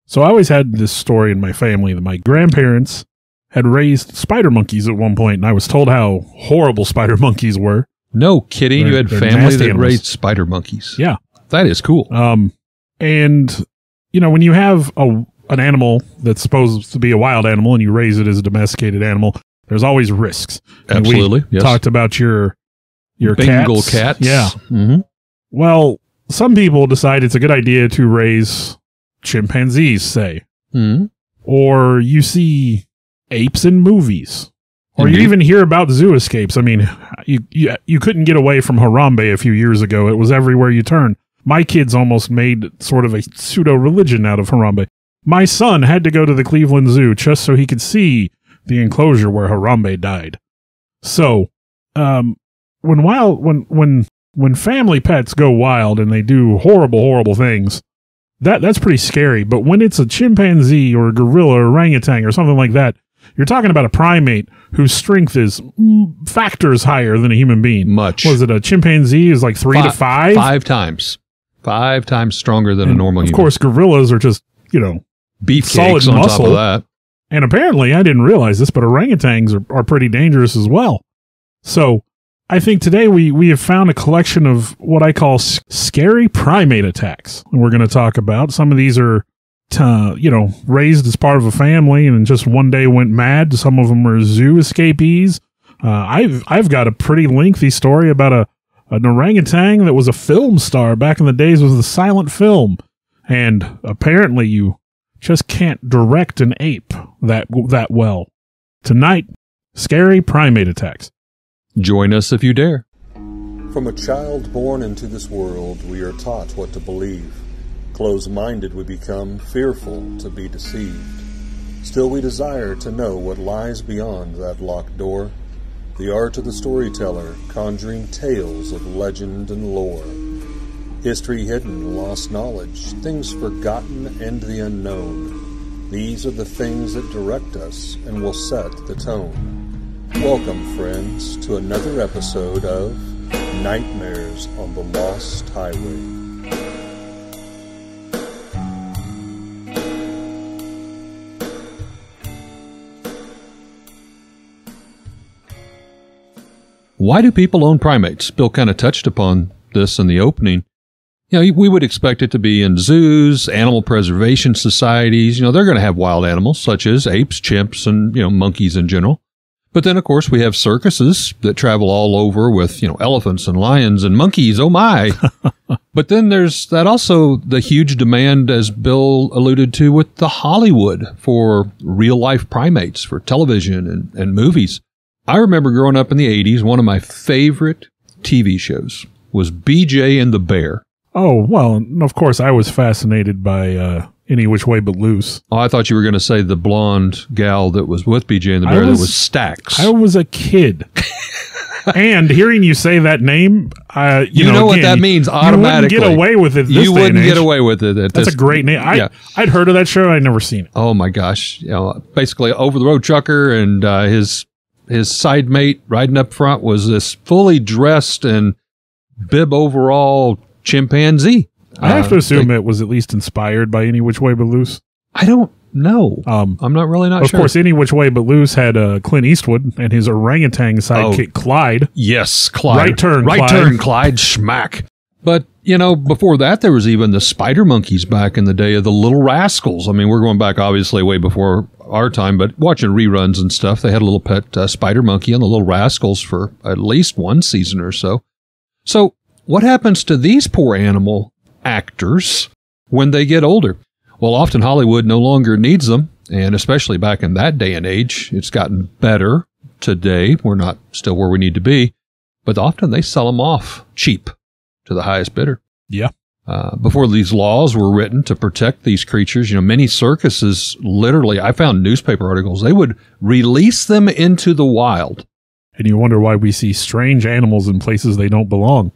So I always had this story in my family that my grandparents had raised spider monkeys at one point, and I was told how horrible spider monkeys were. No kidding. You had family that raised spider monkeys. Yeah. That is cool. And, you know, when you have an animal that's supposed to be a wild animal and you raise it as a domesticated animal, there's always risks. Absolutely. We talked about your Bengal cats. Yeah. Mm-hmm. Well, some people decide it's a good idea to raise chimpanzees, say. Mm-hmm. Or you see apes in movies. Or Indeed. you even hear about zoo escapes. I mean, you couldn't get away from Harambe a few years ago. It was everywhere you turn. My kids almost made sort of a pseudo-religion out of Harambe. My son had to go to the Cleveland Zoo just so he could see the enclosure where Harambe died. So, when family pets go wild and they do horrible things, that's pretty scary. But when it's a chimpanzee or a gorilla or orangutan or something like that, you're talking about a primate whose strength is factors higher than a human being. Much. Was it a chimpanzee is like 3 to 5? 5 times. 5 times stronger than a normal human. Of course, gorillas are just, beefcakes solid on muscle. top of that. And apparently, I didn't realize this, but orangutans are pretty dangerous as well. So I think today we have found a collection of what I call scary primate attacks. And we're going to talk about some of these are, raised as part of a family and just one day went mad. Some of them are zoo escapees. I've got a pretty lengthy story about an orangutan that was a film star back in the days of the silent film. And apparently you just can't direct an ape that well. Tonight, scary primate attacks. Join us if you dare. From a child born into this world, we are taught what to believe. Closed-minded we become, fearful to be deceived. Still we desire to know what lies beyond that locked door. The art of the storyteller, conjuring tales of legend and lore. History hidden, lost knowledge, things forgotten and the unknown. These are the things that direct us and will set the tone. Welcome, friends, to another episode of Nightmares on the Lost Highway. Why do people own primates? Bill kind of touched upon this in the opening. We would expect it to be in zoos, animal preservation societies. They're going to have wild animals such as apes, chimps, and, monkeys in general. But then, of course, we have circuses that travel all over with, elephants and lions and monkeys. Oh, my. But then there's that also the huge demand, as Bill alluded to, with the Hollywood for real-life primates for television and movies. I remember growing up in the 80s, one of my favorite TV shows was BJ and the Bear. Oh, well, of course, I was fascinated by Any Which Way But Loose. Oh, I thought you were going to say the blonde gal that was with BJ and the Bear that was Stax. I was a kid. And hearing you say that name, you know what that means automatically. You wouldn't get away with it this You wouldn't get away with it. That's a great name. I'd heard of that show. I'd never seen it. Oh, my gosh. Basically, over-the-road trucker and his side mate riding up front was this fully dressed and bib overall chimpanzee. I have to assume it was at least inspired by Any Which Way But Loose. I don't know. I'm not really not sure. Of course, Any Which Way But Loose had Clint Eastwood and his orangutan sidekick, Clyde. Yes, Clyde. Right turn, Clyde, schmack. But, before that, there was even the spider monkeys back in the day of the Little Rascals. I mean, we're going back, obviously, way before our time, but watching reruns and stuff, they had a little pet spider monkey on the Little Rascals for at least one season or so. So, what happens to these poor animal actors when they get older? Well, often Hollywood no longer needs them, and especially back in that day and age, it's gotten better today. We're not still where we need to be, but often they sell them off cheap to the highest bidder. Yeah. Before these laws were written to protect these creatures, many circuses literally, I found newspaper articles, they would release them into the wild. And you wonder why we see strange animals in places they don't belong.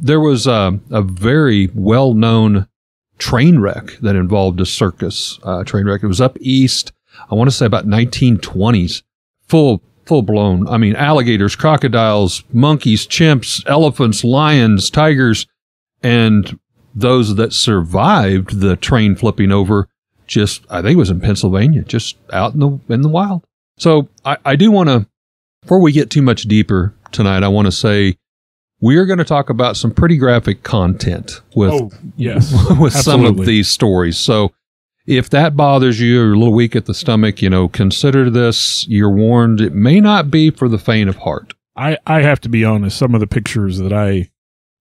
There was a very well-known train wreck that involved a circus train wreck. It was up east, I want to say about 1920s, full-blown. Alligators, crocodiles, monkeys, chimps, elephants, lions, tigers, and those that survived the train flipping over just, I think it was in Pennsylvania, just out in the wild. So I do want to, before we get too much deeper tonight, I want to say we are going to talk about some pretty graphic content with, with some of these stories. So if that bothers you, or you're a little weak at the stomach, consider this. You're warned. It may not be for the faint of heart. I have to be honest. Some of the pictures that I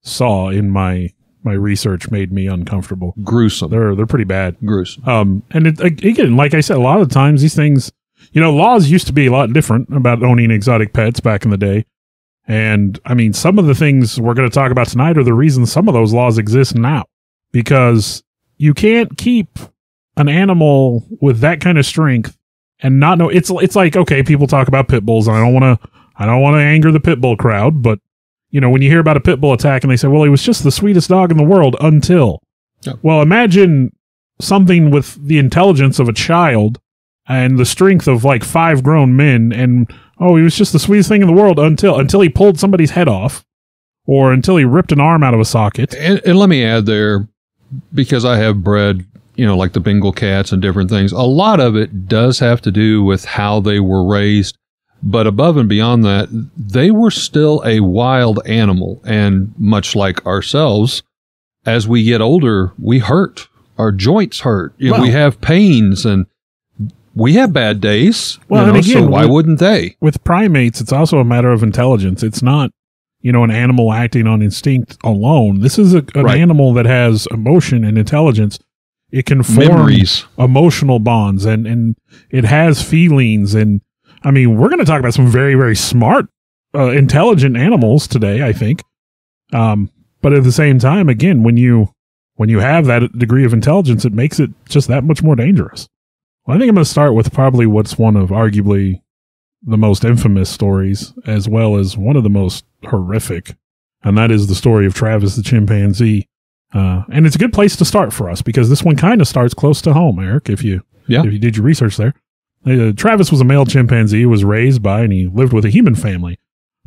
saw in my research made me uncomfortable. Gruesome. They're pretty bad. Gruesome. And again, like I said, a lot of times these things, laws used to be a lot different about owning exotic pets back in the day. And I mean, some of the things we're going to talk about tonight are the reasons some of those laws exist now, because you can't keep an animal with that kind of strength and not know. It's like, okay, people talk about pit bulls, and I don't want to anger the pit bull crowd, but when you hear about a pit bull attack and they say, well, he was just the sweetest dog in the world until, well, imagine something with the intelligence of a child and the strength of like 5 grown men, and he was just the sweetest thing in the world until he pulled somebody's head off, or until he ripped an arm out of a socket. And let me add there, because I have bred, like the Bengal cats and different things, a lot of it does have to do with how they were raised. But above and beyond that, they were still a wild animal. And much like ourselves, as we get older, we hurt. Our joints hurt. We have pains, and we have bad days. Well, and again, so why wouldn't they? With primates, it's also a matter of intelligence. It's not, an animal acting on instinct alone. This is an animal that has emotion and intelligence. It can form memories, emotional bonds, and it has feelings. And I mean, we're going to talk about some very, very smart, intelligent animals today, I think. But at the same time, again, when you have that degree of intelligence, it makes it just that much more dangerous. Well, I think I'm going to start with probably what's one of arguably the most infamous stories, as well as one of the most horrific, and that is the story of Travis the chimpanzee. And it's a good place to start for us, because this one kind of starts close to home, Eric, if you did your research there. Travis was a male chimpanzee who was raised by and he lived with a human family.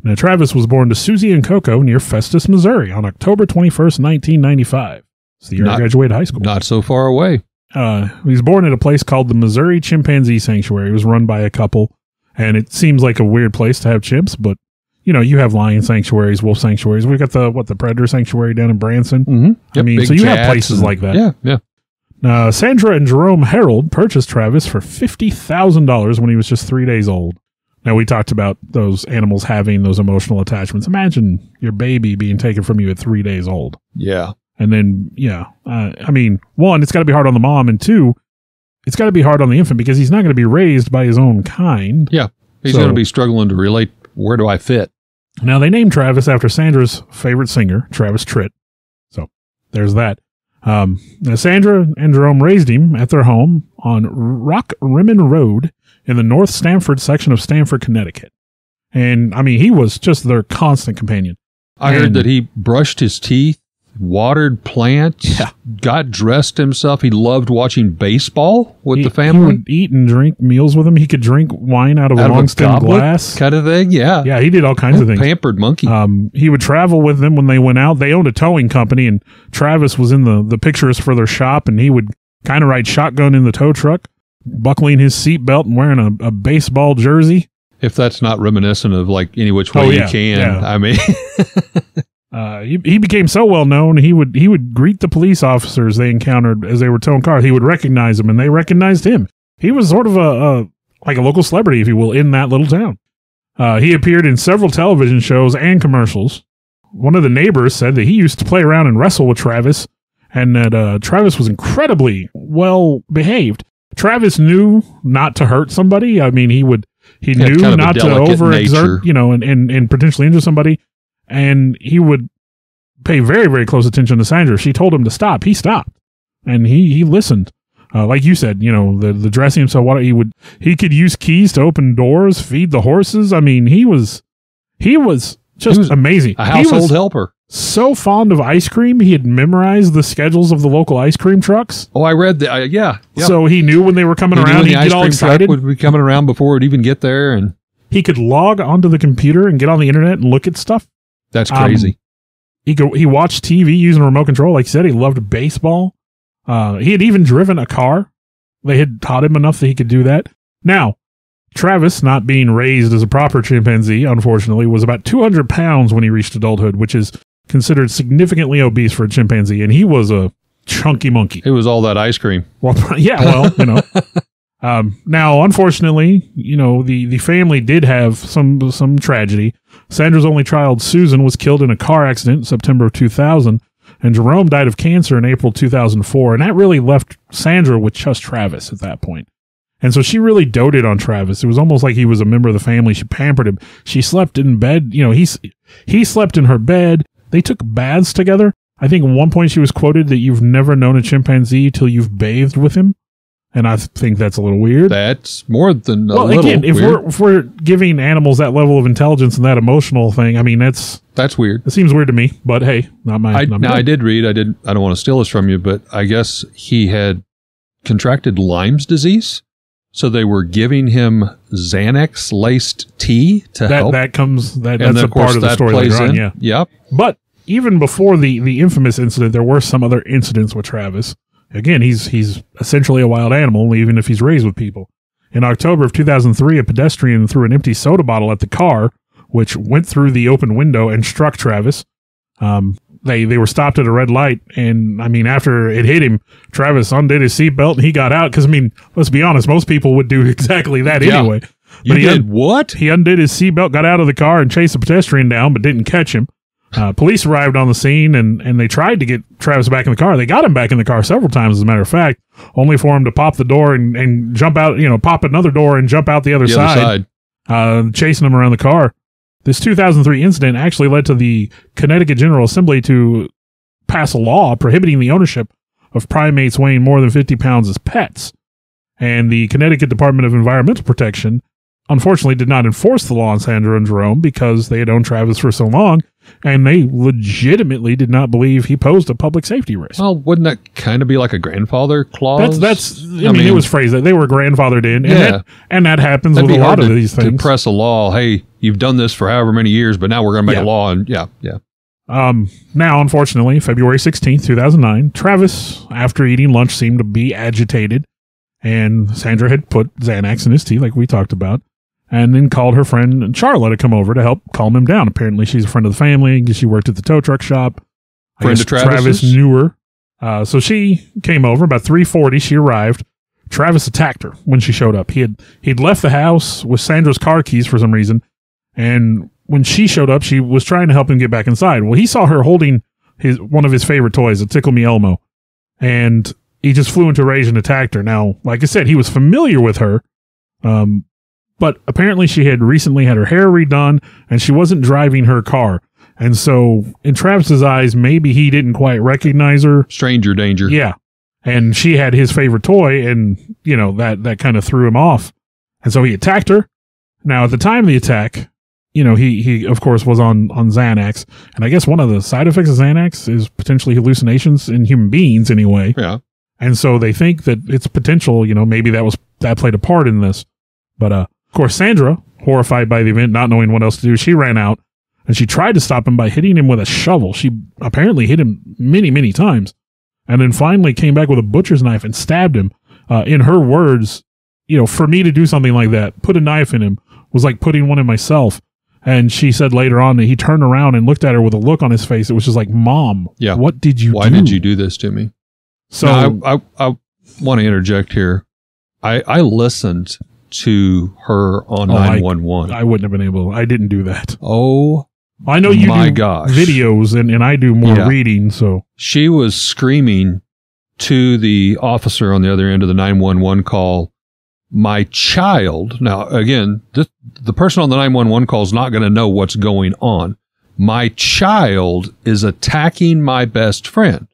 Now, Travis was born to Susie and Coco near Festus, Missouri on October 21st, 1995. It's the year I graduated high school. Not so far away. He was born at a place called the Missouri Chimpanzee Sanctuary. It was run by a couple, and it seems like a weird place to have chimps, but you have lion sanctuaries, wolf sanctuaries. We've got the Predator Sanctuary down in Branson. Mm-hmm. Yep, I mean, so you have places like that. Yeah. Sandra and Jerome Harold purchased Travis for $50,000 when he was just 3 days old. Now, we talked about those animals having those emotional attachments. Imagine your baby being taken from you at 3 days old. Yeah. And then, I mean, one, it's got to be hard on the mom, and two, it's got to be hard on the infant, because he's not going to be raised by his own kind. Yeah. He's going to be struggling to relate, where do I fit? Now, they named Travis after Sandra's favorite singer, Travis Tritt. So there's that. Now, Sandra and Jerome raised him at their home on Rock Rimmon Road in the North Stamford section of Stamford, Connecticut. And, I mean, he was just their constant companion. I heard that he brushed his teeth, watered plants, got dressed himself. He loved watching baseball with the family. He would eat and drink meals with him. He could drink wine out of a long stem glass. Kind of thing, yeah. Yeah, he did all kinds of things. Pampered monkey. He would travel with them when they went out. They owned a towing company, and Travis was in the pictures for their shop, and he would kind of ride shotgun in the tow truck, buckling his seatbelt and wearing a baseball jersey. If that's not reminiscent of like Any Which Way You Can. Yeah. I mean... He became so well known, he would greet the police officers they encountered as they were towing cars. He would recognize them, and they recognized him. He was sort of a local celebrity, if you will, in that little town. He appeared in several television shows and commercials. One of the neighbors said that he used to play around and wrestle with Travis, and that Travis was incredibly well behaved. Travis knew not to hurt somebody. I mean, he knew not to overexert, and potentially injure somebody. And he would pay very, very close attention to Sandra. She told him to stop. He stopped, and he listened. Like you said, the dressing himself. He could use keys to open doors, feed the horses. I mean, he was just amazing. A household helper. So fond of ice cream, he had memorized the schedules of the local ice cream trucks. Oh, I read that. Yeah. So he knew when they were coming around. He'd get all excited. Would be coming around before it would even get there, and he could log onto the computer and get on the internet and look at stuff. That's crazy. He watched TV using a remote control. Like you said, he loved baseball. He had even driven a car. they had taught him enough that he could do that. Now, Travis, not being raised as a proper chimpanzee, unfortunately, was about 200 pounds when he reached adulthood, which is considered significantly obese for a chimpanzee, and he was a chunky monkey. It was all that ice cream. Well, yeah, well, now, unfortunately, the family did have some tragedy. Sandra's only child, Susan, was killed in a car accident in September of 2000, and Jerome died of cancer in April 2004, and that really left Sandra with just Travis at that point. And so she really doted on Travis. It was almost like he was a member of the family. She pampered him. She slept in bed. He slept in her bed. They took baths together. I think at one point she was quoted that you've never known a chimpanzee till you've bathed with him. And I think that's a little weird. That's more than a little again, weird. if we're giving animals that level of intelligence and that emotional thing, I mean, that's weird. It seems weird to me, but hey, not my. I did read. I don't want to steal this from you, but I guess he had contracted Lyme's disease. So they were giving him Xanax laced tea to help. That's a part of the story later on. Yeah. Yep. But even before the infamous incident, there were some other incidents with Travis. Again, he's essentially a wild animal, even if he's raised with people. In October of 2003, a pedestrian threw an empty soda bottle at the car, which went through the open window and struck Travis. They were stopped at a red light, and I mean, after it hit him, Travis undid his seatbelt and he got out. Because I mean, let's be honest, most people would do exactly that anyway. But he did what? He undid his seatbelt, got out of the car, and chased the pedestrian down, but didn't catch him. Police arrived on the scene, and they tried to get Travis back in the car. They got him back in the car several times, as a matter of fact, only for him to pop the door and jump out, pop another door and jump out the other side. Chasing him around the car. This 2003 incident actually led to the Connecticut General Assembly to pass a law prohibiting the ownership of primates weighing more than 50 pounds as pets. And the Connecticut Department of Environmental Protection, unfortunately, did not enforce the law on Sandra and Jerome because they had owned Travis for so long, and they legitimately did not believe he posed a public safety risk. Well, wouldn't that kind of be like a grandfather clause? I mean, it was phrased that they were grandfathered in, and that happens with a lot of these things. To press a law, hey, you've done this for however many years, but now we're going to make a law, and now, unfortunately, February 16th, 2009, Travis, after eating lunch, seemed to be agitated, and Sandra had put Xanax in his tea, like we talked about, and then called her friend Charla to come over to help calm him down. Apparently, she's a friend of the family. She worked at the tow truck shop. Friend of Travis knew her. So she came over. About 3:40, she arrived. Travis attacked her when she showed up. He'd left the house with Sandra's car keys for some reason, and when she showed up, she was trying to help him get back inside. Well, he saw her holding one of his favorite toys, a Tickle Me Elmo, and he just flew into rage and attacked her. Now, like I said, he was familiar with her, but apparently she had recently had her hair redone, and she wasn't driving her car. And so, in Travis's eyes, maybe he didn't quite recognize her. Stranger danger. Yeah. And she had his favorite toy, and, that kind of threw him off. And so he attacked her. Now, at the time of the attack, he of course was on Xanax. And I guess one of the side effects of Xanax is potentially hallucinations in human beings anyway. Yeah. And so they think that it's potential, maybe that played a part in this. But, of course, Sandra, horrified by the event, not knowing what else to do, she ran out and she tried to stop him by hitting him with a shovel. She apparently hit him many, many times, and then finally came back with a butcher's knife and stabbed him. In her words, for me to do something like that, put a knife in him, was like putting one in myself. And she said later on that he turned around and looked at her with a look on his face. It was just like, Mom, what did you do? Why did you do this to me? So now, I want to interject here. I listened to her on 911. I wouldn't have been able. I didn't do that. Oh, I know you my do gosh. videos, and I do more reading. So she was screaming to the officer on the other end of the 911 call, my child. Now, again, the person on the 911 call is not going to know what's going on. My child is attacking my best friend.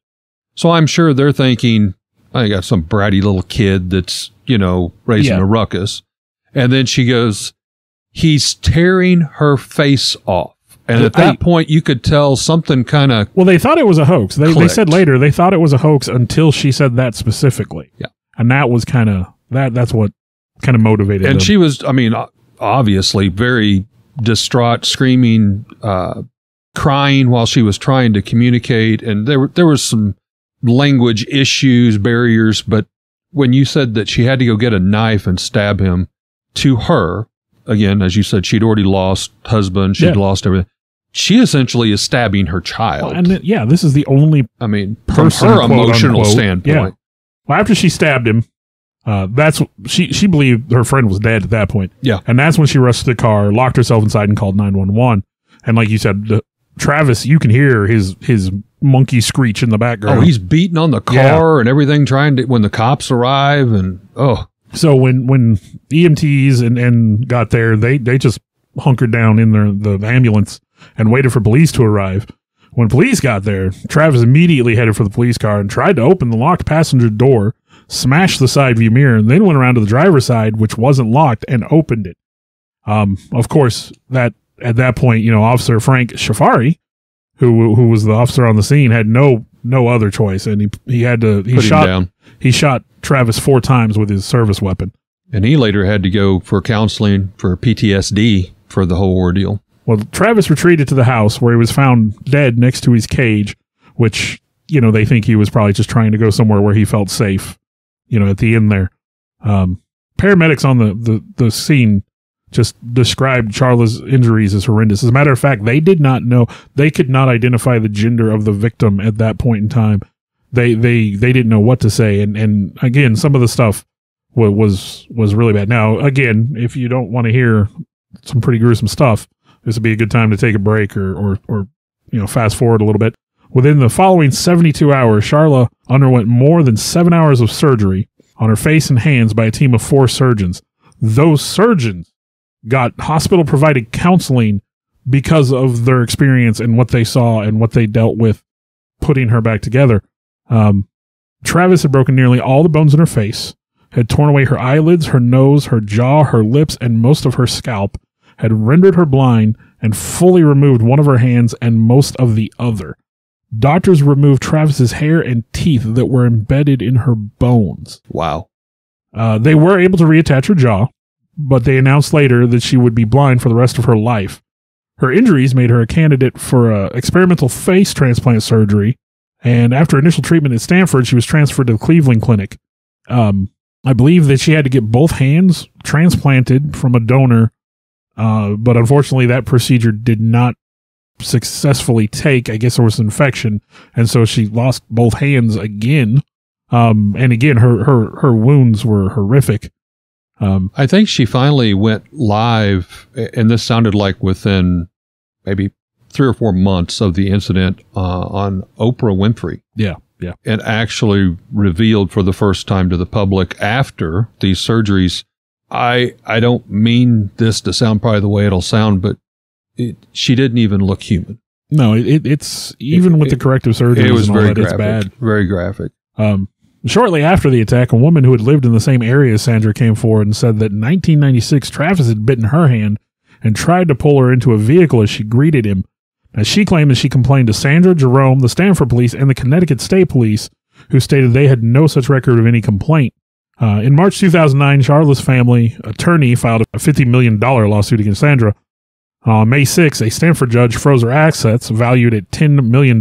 So I'm sure they're thinking, I got some bratty little kid that's, raising a ruckus. And then she goes, he's tearing her face off. And at that point, you could tell something kind of. Well, they thought it was a hoax. They said later they thought it was a hoax until she said that specifically. Yeah. And that was kind of that's what kind of motivated And them. she was, obviously very distraught, screaming, crying while she was trying to communicate. And there was some language issues, barriers, but when you said that she had to go get a knife and stab him, to her, again, as you said, she'd already lost husband, she'd lost everything. She essentially is stabbing her child. And this is the only person, from her emotional standpoint. Yeah. Well, after she stabbed him, that's she believed her friend was dead at that point. Yeah. And that's when she rushed to the car, locked herself inside, and called 911. And like you said, Travis, you can hear his monkey screech in the background. Oh, he's beating on the car and everything, when the cops arrive, and So when EMTs and got there, they just hunkered down in the ambulance and waited for police to arrive. When police got there, Travis immediately headed for the police car and tried to open the locked passenger door, smashed the side view mirror, and then went around to the driver's side, which wasn't locked, and opened it. Of course, that at that point, Officer Frank Shafari, who was the officer on the scene, had no other choice, and he shot Travis 4 times with his service weapon. And he later had to go for counseling for PTSD for the whole ordeal. Well, Travis retreated to the house where he was found dead next to his cage, which, they think he was probably just trying to go somewhere where he felt safe, at the end there. Paramedics on the scene just described Charla's injuries as horrendous. As a matter of fact, they did not know, they could not identify the gender of the victim at that point in time. They didn't know what to say. And again, some of the stuff was really bad. Now, again, if you don't want to hear some pretty gruesome stuff, this would be a good time to take a break or fast forward a little bit. Within the following 72 hours, Charla underwent more than 7 hours of surgery on her face and hands by a team of 4 surgeons. Those surgeons got hospital-provided counseling because of their experience and what they saw and what they dealt with putting her back together. Travis had broken nearly all the bones in her face, had torn away her eyelids, her nose, her jaw, her lips, and most of her scalp, had rendered her blind, and fully removed one of her hands and most of the other. Doctors removed Travis's hair and teeth that were embedded in her bones. Wow. They were able to reattach her jaw, but they announced later that she would be blind for the rest of her life. Her injuries made her a candidate for experimental face transplant surgery, and after initial treatment at Stanford, she was transferred to the Cleveland Clinic. I believe that she had to get both hands transplanted from a donor, but unfortunately that procedure did not successfully take. I guess there was an infection, and so she lost both hands again. And again, her wounds were horrific. I think she finally went live, and this sounded like within maybe 3 or 4 months of the incident, on Oprah Winfrey. Yeah. And actually revealed for the first time to the public after these surgeries. I don't mean this to sound probably the way it'll sound, but she didn't even look human. No, it's even with the corrective surgery. It was and all very that, graphic. it's bad. Very graphic. Shortly after the attack, a woman who had lived in the same area as Sandra came forward and said that in 1996, Travis had bitten her hand and tried to pull her into a vehicle as she greeted him. Now, she claimed that she complained to Sandra, Jerome, the Stanford police, and the Connecticut State Police, who stated they had no such record of any complaint. In March 2009, Charla's family attorney filed a $50 million lawsuit against Sandra. On May 6, a Stanford judge froze her assets valued at $10 million.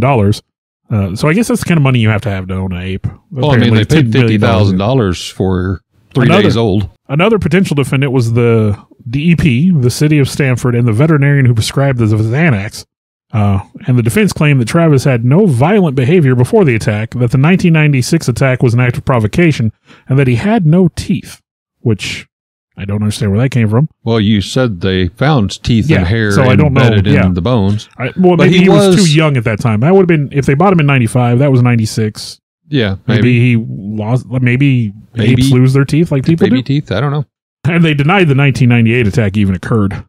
So I guess that's the kind of money you have to own an ape. Well, they paid $50,000 for 3 days old. Another potential defendant was the DEP, the city of Stanford, and the veterinarian who prescribed the Xanax. And the defense claimed that Travis had no violent behavior before the attack, that the 1996 attack was an act of provocation, and that he had no teeth, which I don't understand where that came from. Well, you said they found teeth and hair so I don't embedded know. in the bones. Maybe he was too young at that time. That would have been, if they bought him in 95, that was 96. Yeah, maybe he lost, maybe apes lose their teeth like people do. Teeth, I don't know. And they denied the 1998 attack even occurred.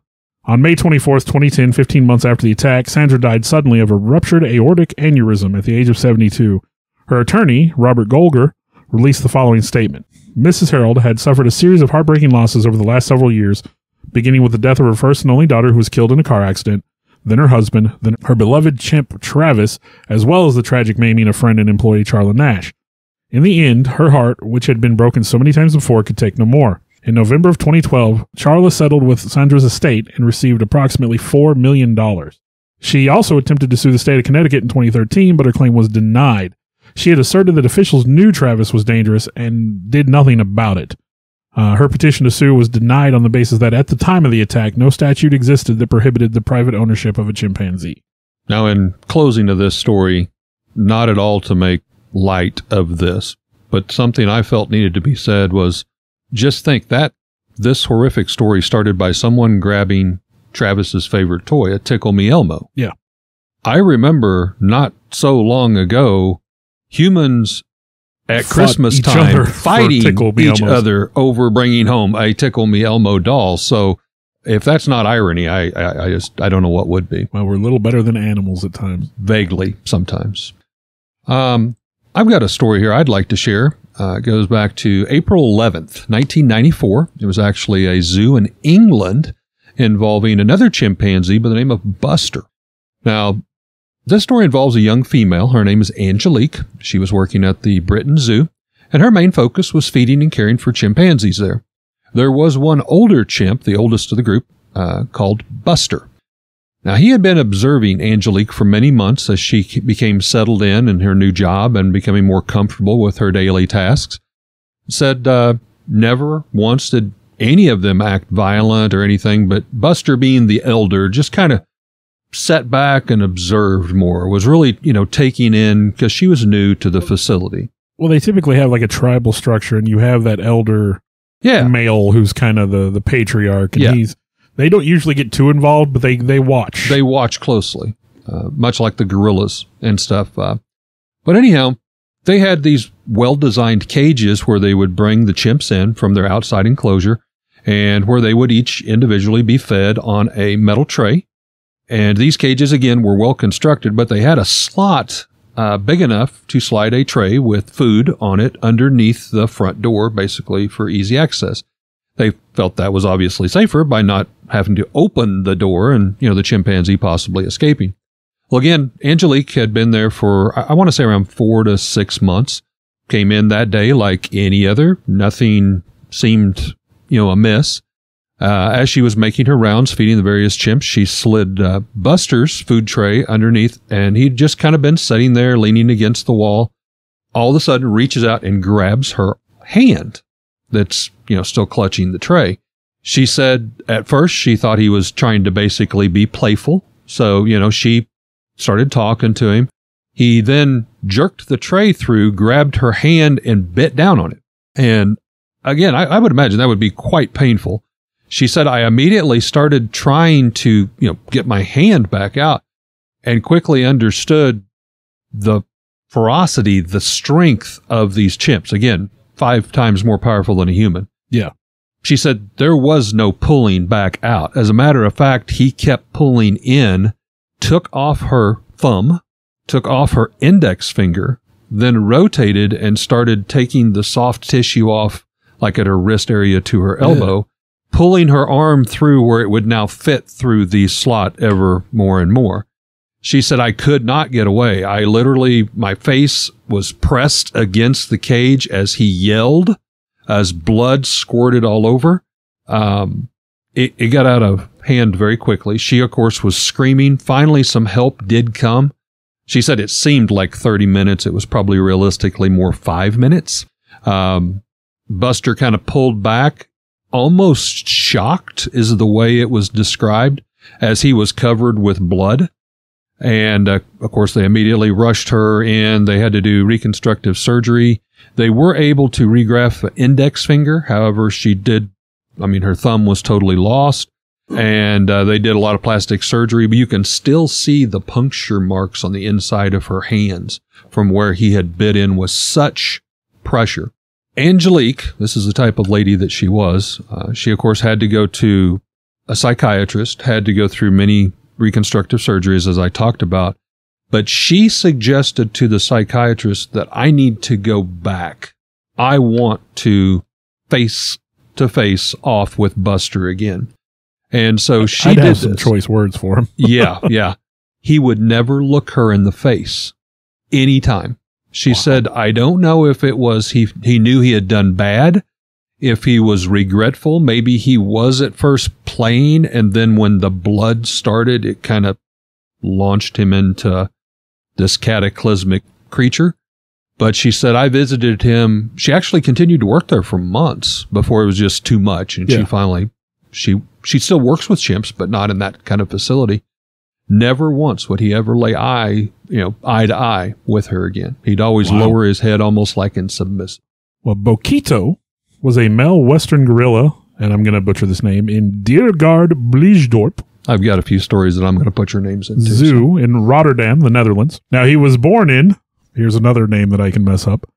On May 24th, 2010, 15 months after the attack, Sandra died suddenly of a ruptured aortic aneurysm at the age of 72. Her attorney, Robert Golger, released the following statement. Mrs. Harold had suffered a series of heartbreaking losses over the last several years, beginning with the death of her first and only daughter who was killed in a car accident, then her husband, then her beloved chimp Travis, as well as the tragic maiming of friend and employee Charla Nash. In the end, her heart, which had been broken so many times before, could take no more. In November of 2012, Charla settled with Sandra's estate and received approximately $4 million. She also attempted to sue the state of Connecticut in 2013, but her claim was denied. She had asserted that officials knew Travis was dangerous and did nothing about it. Her petition to sue was denied on the basis that at the time of the attack, no statute existed that prohibited the private ownership of a chimpanzee. Now, in closing of this story, not at all to make light of this, but something I felt needed to be said was, just think that this horrific story started by someone grabbing Travis's favorite toy, a Tickle Me Elmo. Yeah. I remember not so long ago, humans at Christmas time fighting each other over bringing home a Tickle Me Elmo doll. So if that's not irony, I don't know what would be. Well, we're a little better than animals at times. Vaguely, sometimes. I've got a story here I'd like to share. It goes back to April 11th, 1994. It was actually a zoo in England involving another chimpanzee by the name of Buster. Now, this story involves a young female. Her name is Angelique. She was working at the Britain Zoo, and her main focus was feeding and caring for chimpanzees there. There was one older chimp, the oldest of the group, called Buster. Now, he had been observing Angelique for many months as she became settled in her new job and becoming more comfortable with her daily tasks. Said never once did any of them act violent or anything, but Buster, being the elder, just kind of sat back and observed more, was really, taking in, because she was new to the facility. Well, they typically have like a tribal structure, and you have that elder male who's kind of the patriarch, and they don't usually get too involved, but they watch. They watch closely, much like the gorillas and stuff. But anyhow, they had these well-designed cages where they would bring the chimps in from their outside enclosure, and where they would each individually be fed on a metal tray. And these cages, again, were well constructed, but they had a slot big enough to slide a tray with food on it underneath the front door, basically for easy access. They felt that was obviously safer by not having to open the door and, the chimpanzee possibly escaping. Well, again, Angelique had been there for, I want to say, around 4 to 6 months. Came in that day like any other. Nothing seemed, amiss. As she was making her rounds, feeding the various chimps, she slid Buster's food tray underneath, and he'd just kind of been sitting there leaning against the wall. All of a sudden, reaches out and grabs her hand that's, still clutching the tray. She said at first she thought he was trying to basically be playful. So, she started talking to him. He then jerked the tray through, grabbed her hand, and bit down on it. And again, I would imagine that would be quite painful. She said, I immediately started trying to, get my hand back out, and quickly understood the ferocity, the strength of these chimps. Again, 5 times more powerful than a human. Yeah. She said there was no pulling back out. As a matter of fact, he kept pulling in, took off her thumb, took off her index finger, then rotated and started taking the soft tissue off, like at her wrist area to her elbow, pulling her arm through where it would now fit through the slot ever more and more. She said, I could not get away. My face was pressed against the cage as he yelled, as blood squirted all over. It got out of hand very quickly. She, of course, was screaming. Finally, some help did come. She said it seemed like 30 minutes. It was probably realistically more 5 minutes. Buster kind of pulled back, almost shocked is the way it was described, as he was covered with blood. And, of course, they immediately rushed her in. They had to do reconstructive surgery. They were able to regraft the index finger. However, her thumb was totally lost. And they did a lot of plastic surgery, but you can still see the puncture marks on the inside of her hands from where he had bit in with such pressure. Angelique, this is the type of lady that she was. She, of course, had to go to a psychiatrist, had to go through many reconstructive surgeries, as I talked about. But she suggested to the psychiatrist that I need to go back. I want to face off with Buster again. And so she did some this. Choice words for him. Yeah. He would never look her in the face anytime. She said, I don't know if it was he knew he had done bad, if he was regretful. Maybe he was at first playing, and then when the blood started, it kind of launched him into this cataclysmic creature. But she said, I visited him. She actually continued to work there for months before it was just too much. And she finally, she still works with chimps, but not in that kind of facility. Never once would he ever lay eye to eye with her again. He'd always lower his head almost like in submissive. Well, Bokito was a male western gorilla, and I'm going to butcher this name, in Diergaard Blijdorp. I've got a few stories that I'm going to put your names into. Zoo in Rotterdam, the Netherlands. Now, he was born in, here's another name that I can mess up,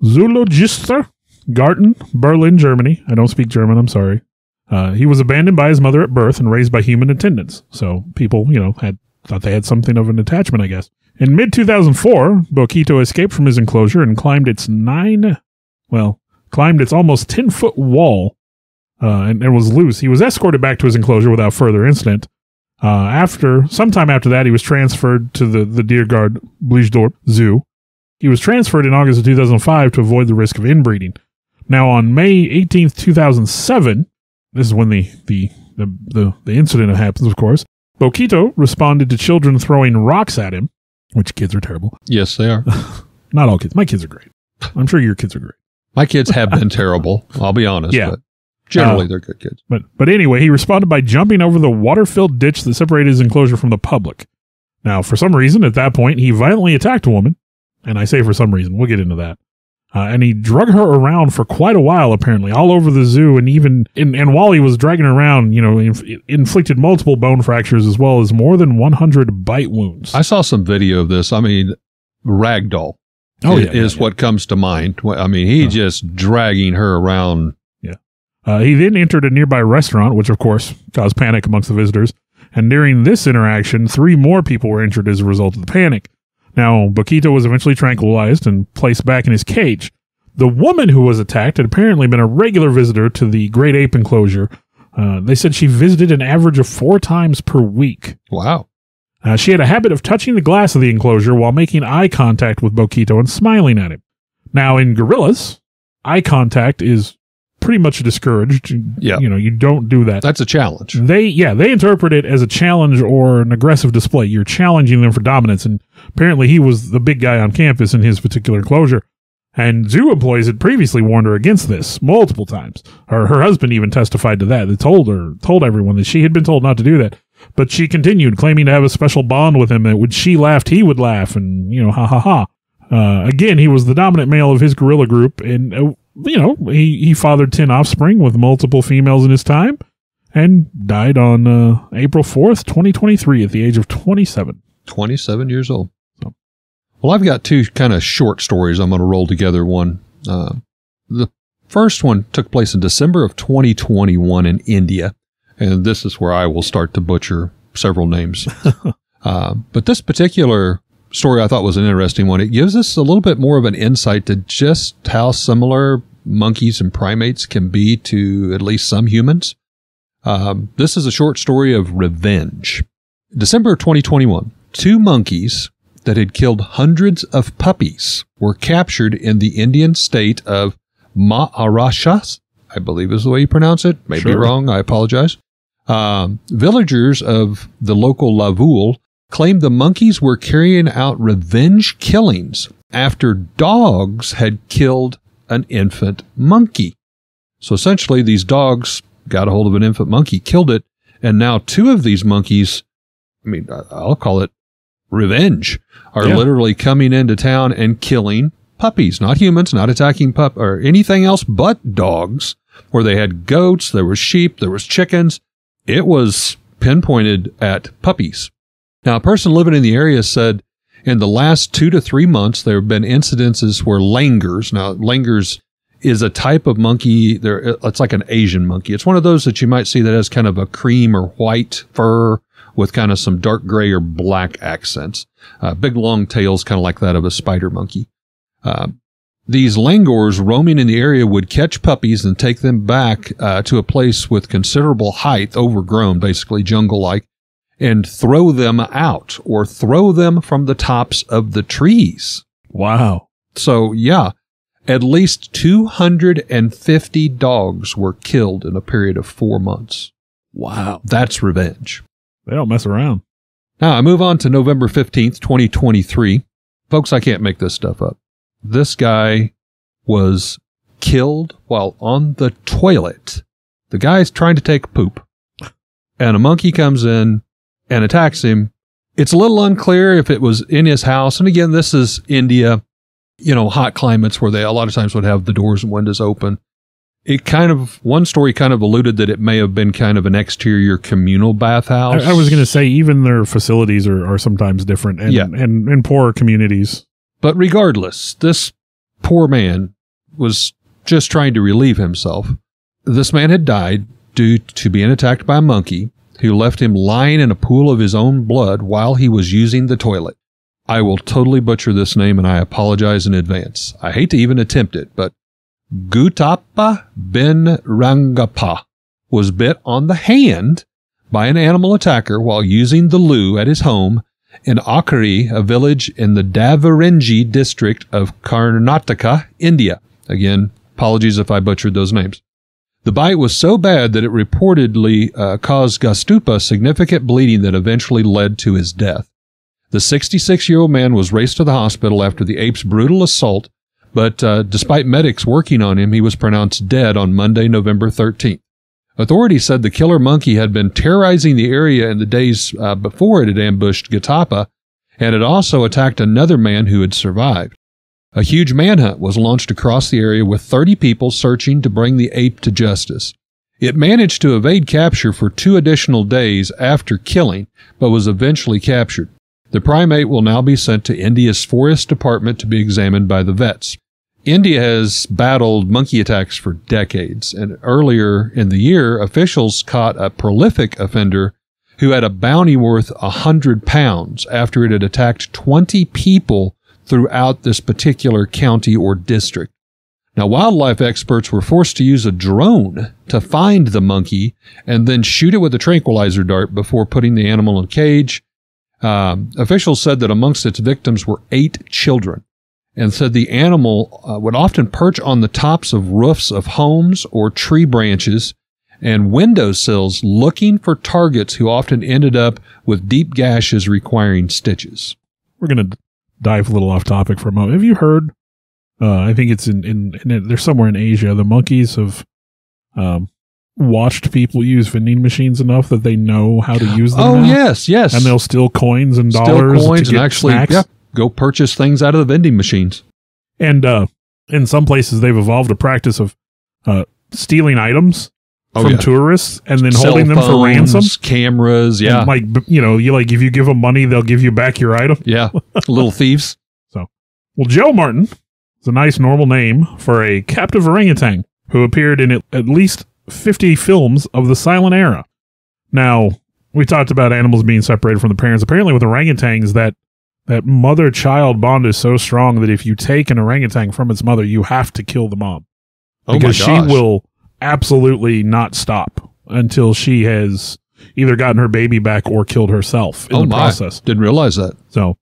Zoologister Garten, Berlin, Germany. I don't speak German, I'm sorry. He was abandoned by his mother at birth and raised by human attendants. So people, thought they had something of an attachment, I guess. In mid-2004, Bokito escaped from his enclosure and climbed its almost 10-foot wall and was loose. He was escorted back to his enclosure without further incident. Sometime after that, he was transferred to the Diergaard Blijdorp Zoo. He was transferred in August of 2005 to avoid the risk of inbreeding. Now, on May 18th, 2007, this is when the incident happens, of course, Bokito responded to children throwing rocks at him, which kids are terrible. Yes, they are. Not all kids. My kids are great. I'm sure your kids are great. My kids have been terrible, I'll be honest. Yeah. But generally, they're good kids. But anyway, he responded by jumping over the water-filled ditch that separated his enclosure from the public. Now, for some reason, at that point, he violently attacked a woman. And I say for some reason. We'll get into that. And he drug her around for quite a while, apparently, all over the zoo. And while he was dragging her around, inflicted multiple bone fractures as well as more than 100 bite wounds. I saw some video of this. I mean, ragdoll is what comes to mind. I mean, he just dragging her around. Yeah. He then entered a nearby restaurant, which, of course, caused panic amongst the visitors. And during this interaction, 3 more people were injured as a result of the panic. Now, Bokito was eventually tranquilized and placed back in his cage. The woman who was attacked had apparently been a regular visitor to the great ape enclosure. They said she visited an average of 4 times per week. Wow. She had a habit of touching the glass of the enclosure while making eye contact with Bokito and smiling at him. Now, in gorillas, eye contact is pretty much discouraged. Yeah. You don't do that. That's a challenge. They interpret it as a challenge or an aggressive display. You're challenging them for dominance, and apparently he was the big guy on campus in his particular enclosure. And zoo employees had previously warned her against this multiple times. Her husband even testified to that. They told everyone that she had been told not to do that. But she continued, claiming to have a special bond with him, that when she laughed, he would laugh, and, ha ha ha. Again, he was the dominant male of his gorilla group, and he fathered 10 offspring with multiple females in his time and died on April 4th, 2023 at the age of 27. 27 years old. So. Well, I've got 2 kind of short stories I'm going to roll together. One, the first one took place in December of 2021 in India. And this is where I will start to butcher several names. But this particular story I thought was an interesting one. It gives us a little bit more of an insight to just how similar monkeys and primates can be to at least some humans. This is a short story of revenge. December of 2021, 2 monkeys that had killed hundreds of puppies were captured in the Indian state of Maharashtra, I believe is the way you pronounce it. Maybe wrong. I apologize. Villagers of the local Lavul claimed the monkeys were carrying out revenge killings after dogs had killed an infant monkey. So essentially, these dogs got a hold of an infant monkey, killed it, and now 2 of these monkeys, I'll call it revenge, are literally coming into town and killing puppies, not humans, not attacking or anything else but dogs, where they had goats, there was sheep, there was chickens. It was pinpointed at puppies. Now, a person living in the area said in the last 2 to 3 months, there have been incidences where langurs, now langurs is a type of monkey, it's like an Asian monkey. It's one of those that you might see that has kind of a cream or white fur with kind of some dark gray or black accents. Big long tails, kind of like that of a spider monkey. These langurs roaming in the area would catch puppies and take them back to a place with considerable height, overgrown, basically jungle-like, and throw them out or throw them from the tops of the trees. Wow. So, yeah, at least 250 dogs were killed in a period of 4 months. Wow. That's revenge. They don't mess around. Now, I move on to November 15th, 2023. Folks, I can't make this stuff up. this guy was killed while on the toilet. The guy's trying to take a poop, and a monkey comes in and attacks him. It's a little unclear if it was in his house. And again, this is India, hot climates where they a lot of times would have the doors and windows open. One story kind of alluded that it may have been kind of an exterior communal bathhouse. I was going to say, even their facilities are sometimes different and in poorer communities. But regardless, this poor man was just trying to relieve himself. This man had died due to being attacked by a monkey who left him lying in a pool of his own blood while he was using the toilet. I will totally butcher this name, and I apologize in advance. I hate to even attempt it, but Gutapa bin Rangapa was bit on the hand by an animal attacker while using the loo at his home in Akari, a village in the Davirenji district of Karnataka, India. Again, apologies if I butchered those names. The bite was so bad that it reportedly caused Gastupa significant bleeding that eventually led to his death. The 66-year-old man was raced to the hospital after the ape's brutal assault, but despite medics working on him, he was pronounced dead on Monday, November 13th. Authorities said the killer monkey had been terrorizing the area in the days before it had ambushed Gatapa, and had also attacked another man who had survived. A huge manhunt was launched across the area with 30 people searching to bring the ape to justice. It managed to evade capture for 2 additional days after killing, but was eventually captured. The primate will now be sent to India's Forest Department to be examined by the vets. India has battled monkey attacks for decades, and earlier in the year, officials caught a prolific offender who had a bounty worth £100 after it had attacked 20 people throughout this particular county or district. Now, wildlife experts were forced to use a drone to find the monkey and then shoot it with a tranquilizer dart before putting the animal in a cage. Officials said that amongst its victims were 8 children, and said the animal would often perch on the tops of roofs of homes or tree branches and windowsills looking for targets who often ended up with deep gashes requiring stitches. We're going to dive a little off topic for a moment. Have you heard, I think it's they're somewhere in Asia, the monkeys have watched people use vending machines enough that they know how to use them. Oh, now. yes. And they'll steal coins and dollars steal coins to get and actually snacks. Go purchase things out of the vending machines. And in some places, they've evolved a practice of stealing items from tourists and then holding them for ransom. Cameras, And if you give them money, they'll give you back your item. Yeah, little thieves. Well, Joe Martin is a nice normal name for a captive orangutan who appeared in at least 50 films of the silent era. Now, we talked about animals being separated from the parents. Apparently with orangutans, that mother-child bond is so strong that if you take an orangutan from its mother, you have to kill the mom. Because she will absolutely not stop until she has either gotten her baby back or killed herself in the process. Didn't realize that. So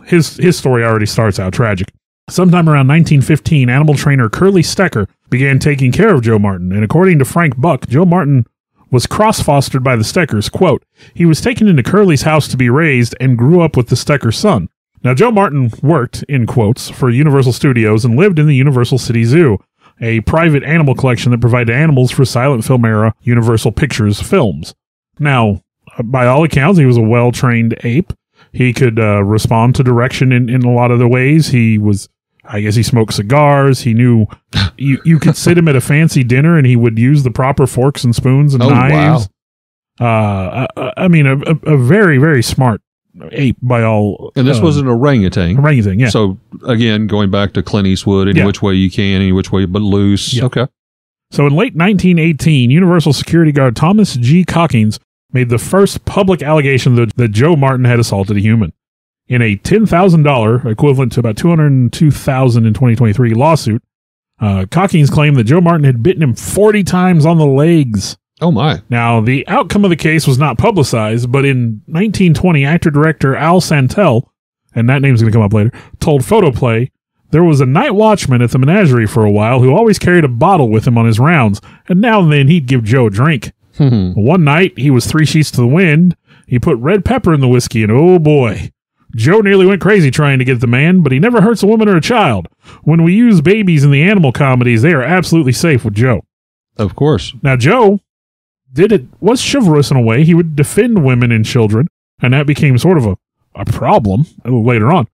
his story already starts out tragic. Sometime around 1915, animal trainer Curly Stecker began taking care of Joe Martin. And according to Frank Buck, Joe Martin was cross-fostered by the Steckers. Quote, he was taken into Curly's house to be raised and grew up with the Stecker son. Now, Joe Martin worked, in quotes, for Universal Studios and lived in the Universal City Zoo, a private animal collection that provided animals for silent film era Universal Pictures films. Now, by all accounts, he was a well-trained ape. He could respond to direction in a lot of the ways. I guess he smoked cigars. He knew you could sit him at a fancy dinner and he would use the proper forks and spoons and knives. Wow. I mean, a very, very smart ape by all. And this was an orangutan. Orangutan, yeah. So, again, going back to Clint Eastwood, any which way you can, any which way but loose. Yeah. Okay. So in late 1918, Universal security guard Thomas G. Cockings made the first public allegation that Joe Martin had assaulted a human. In a $10,000, equivalent to about $202,000 in 2023 lawsuit, Cockings claimed that Joe Martin had bitten him 40 times on the legs. Oh, my. Now, the outcome of the case was not publicized, but in 1920, actor-director Al Santel, and that name's going to come up later, told Photoplay there was a night watchman at the menagerie for a while who always carried a bottle with him on his rounds, and now and then he'd give Joe a drink. One night, he was 3 sheets to the wind. He put red pepper in the whiskey, and oh boy, Joe nearly went crazy trying to get the man, but he never hurts a woman or a child. When we use babies in the animal comedies, they are absolutely safe with Joe. Of course. Now, Joe was chivalrous in a way. He would defend women and children, and that became sort of a problem later on.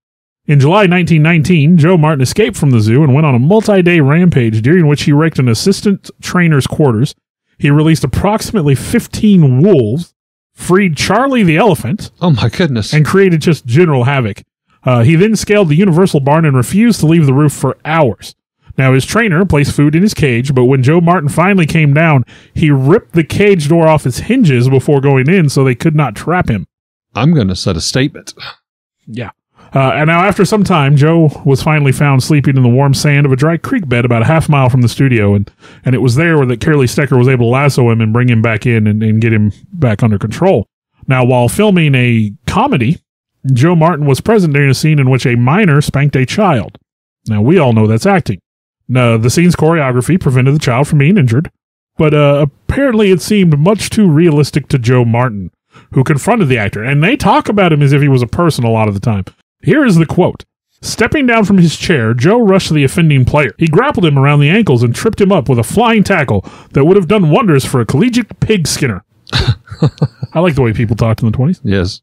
In July 1919, Joe Martin escaped from the zoo and went on a multi-day rampage during which he wrecked an assistant trainer's quarters. He released approximately 15 wolves, freed Charlie the elephant. Oh, my goodness. And created just general havoc. He then scaled the Universal barn and refused to leave the roof for hours. Now, his trainer placed food in his cage, but when Joe Martin finally came down, he ripped the cage door off its hinges before going in so they could not trap him. I'm going to set a statement. Yeah. And now, after some time, Joe was finally found sleeping in the warm sand of a dry creek bed about a half mile from the studio, and it was there that Curly Stecker was able to lasso him and bring him back in and get him back under control. Now, while filming a comedy, Joe Martin was present during a scene in which a minor spanked a child. Now, we all know that's acting. Now, the scene's choreography prevented the child from being injured, but apparently it seemed much too realistic to Joe Martin, who confronted the actor, and they talk about him as if he was a person a lot of the time. Here is the quote. Stepping down from his chair, Joe rushed to the offending player. He grappled him around the ankles and tripped him up with a flying tackle that would have done wonders for a collegiate pig skinner. I like the way people talked in the 20s. Yes.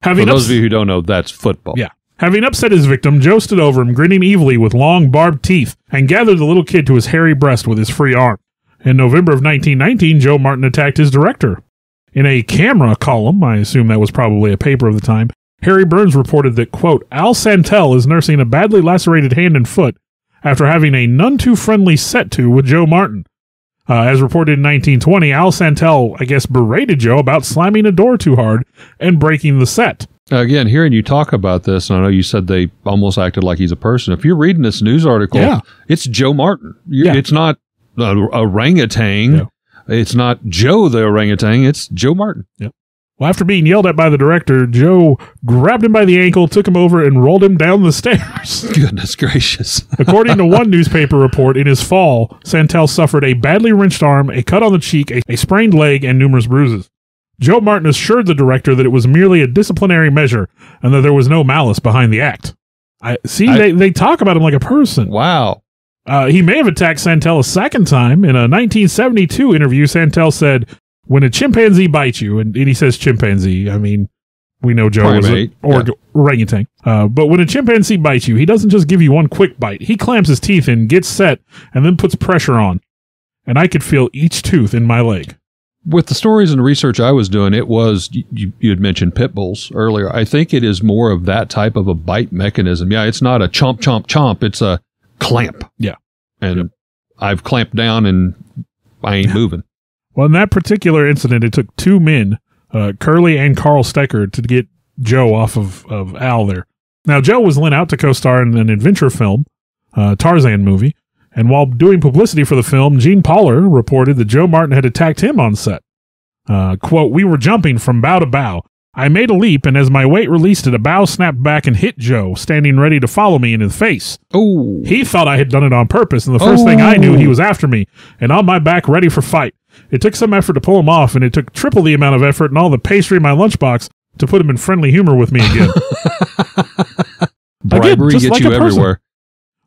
For those of you who don't know, that's football. Yeah. Having upset his victim, Joe stood over him, grinning evilly with long, barbed teeth, and gathered the little kid to his hairy breast with his free arm. In November of 1919, Joe Martin attacked his director. In a camera column, I assume that was probably a paper of the time, Harry Burns reported that, quote, Al Santel is nursing a badly lacerated hand and foot after having a none-too-friendly set-to with Joe Martin. As reported in 1920, Al Santel, I guess, berated Joe about slamming a door too hard and breaking the set. Again, hearing you talk about this, and I know you said they almost acted like he's a person. If you're reading this news article, it's Joe Martin. It's not a orangutan. No. It's not Joe the orangutan. It's Joe Martin. Yep. Well, after being yelled at by the director, Joe grabbed him by the ankle, took him over, and rolled him down the stairs. Goodness gracious. According to one newspaper report, in his fall, Santel suffered a badly wrenched arm, a cut on the cheek, a sprained leg, and numerous bruises. Joe Martin assured the director that it was merely a disciplinary measure and that there was no malice behind the act. They talk about him like a person. Wow. He may have attacked Santel a second time. In a 1972 interview, Santel said, when a chimpanzee bites you, and he says chimpanzee, I mean, we know Joe was orangutan. But when a chimpanzee bites you, he doesn't just give you one quick bite. He clamps his teeth in, gets set, and then puts pressure on. And I could feel each tooth in my leg. With the stories and research I was doing, it was, you had mentioned pit bulls earlier. I think it is more of that type of a bite mechanism. Yeah, it's not a chomp, chomp, chomp. It's a clamp. Yeah. And I've clamped down and I ain't moving. Well, in that particular incident, it took two men, Curly and Carl Stecker, to get Joe off of Al there. Now, Joe was lent out to co-star in an adventure film, Tarzan movie, and while doing publicity for the film, Gene Poller reported that Joe Martin had attacked him on set. Quote, we were jumping from bough to bough. I made a leap, and as my weight released it, a bough snapped back and hit Joe, standing ready to follow me in the face. Oh! He thought I had done it on purpose, and the first thing I knew, he was after me, and on my back, ready for fight. It took some effort to pull him off, and it took triple the amount of effort and all the pastry in my lunchbox to put him in friendly humor with me again. Bribery gets like you everywhere.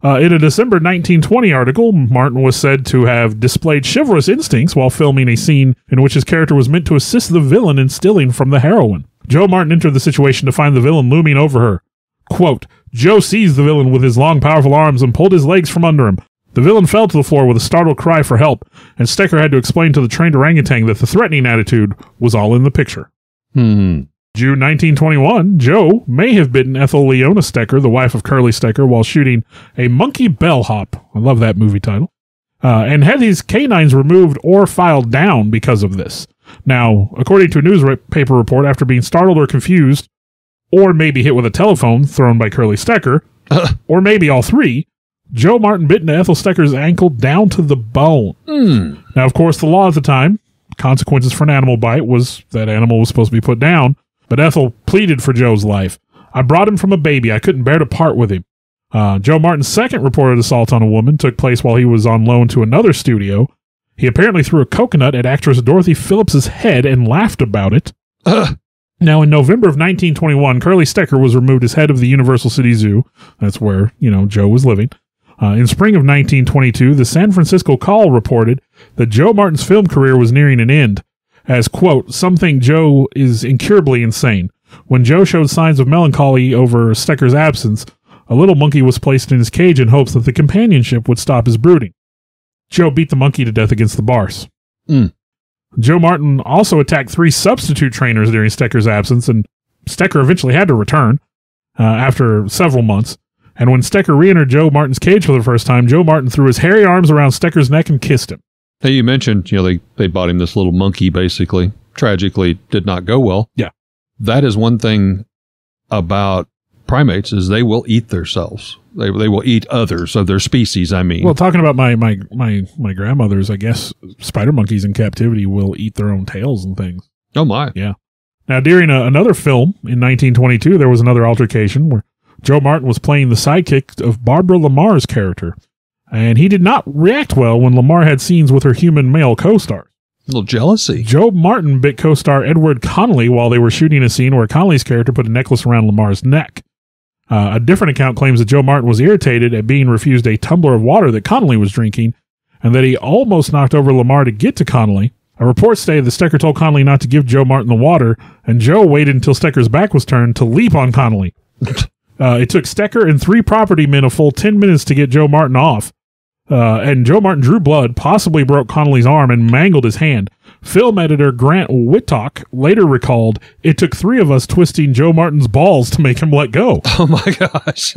In a December 1920 article, Martin was said to have displayed chivalrous instincts while filming a scene in which his character was meant to assist the villain in stealing from the heroine. Joe Martin entered the situation to find the villain looming over her. Quote, Joe seized the villain with his long, powerful arms and pulled his legs from under him. The villain fell to the floor with a startled cry for help, and Stecker had to explain to the trained orangutan that the threatening attitude was all in the picture. June 1921, Joe may have bitten Ethel Leona Stecker, the wife of Curly Stecker, while shooting a monkey bellhop. I love that movie title. And had his canines removed or filed down because of this. Now, according to a newspaper report, after being startled or confused, or maybe hit with a telephone thrown by Curly Stecker, or maybe all three, Joe Martin bit into Ethel Stecker's ankle down to the bone. Now, of course, the law at the time, consequences for an animal bite, was that animal was supposed to be put down, but Ethel pleaded for Joe's life. I brought him from a baby. I couldn't bear to part with him. Joe Martin's second reported assault on a woman took place while he was on loan to another studio. He apparently threw a coconut at actress Dorothy Phillips's head and laughed about it. Now, in November of 1921, Curly Stecker was removed as head of the Universal City Zoo. That's where, Joe was living. In spring of 1922, the San Francisco Call reported that Joe Martin's film career was nearing an end, as, quote, "Some think Joe is incurably insane. When Joe showed signs of melancholy over Stecker's absence, a little monkey was placed in his cage in hopes that the companionship would stop his brooding. Joe beat the monkey to death against the bars." Joe Martin also attacked 3 substitute trainers during Stecker's absence, and Stecker eventually had to return after several months. And when Stecker re-entered Joe Martin's cage for the first time, Joe Martin threw his hairy arms around Stecker's neck and kissed him. Hey, you mentioned, they bought him this little monkey, basically. Tragically, did not go well. Yeah. That is one thing about primates, is they will eat themselves. They will eat others of their species, I mean. Well, talking about my grandmother's, I guess spider monkeys in captivity will eat their own tails and things. Oh, my. Yeah. Now, during another film in 1922, there was another altercation where Joe Martin was playing the sidekick of Barbara Lamar's character, and he did not react well when Lamar had scenes with her human male co-stars. A little jealousy. Joe Martin bit co-star Edward Connolly while they were shooting a scene where Connolly's character put a necklace around Lamar's neck. A different account claims that Joe Martin was irritated at being refused a tumbler of water that Connolly was drinking, and that he almost knocked over Lamar to get to Connolly. A report stated that Stecker told Connolly not to give Joe Martin the water, and Joe waited until Stecker's back was turned to leap on Connolly. It took Stecker and 3 property men a full 10 minutes to get Joe Martin off. And Joe Martin drew blood, possibly broke Connolly's arm, and mangled his hand. Film editor Grant Whittock later recalled, "It took 3 of us twisting Joe Martin's balls to make him let go." Oh, my gosh.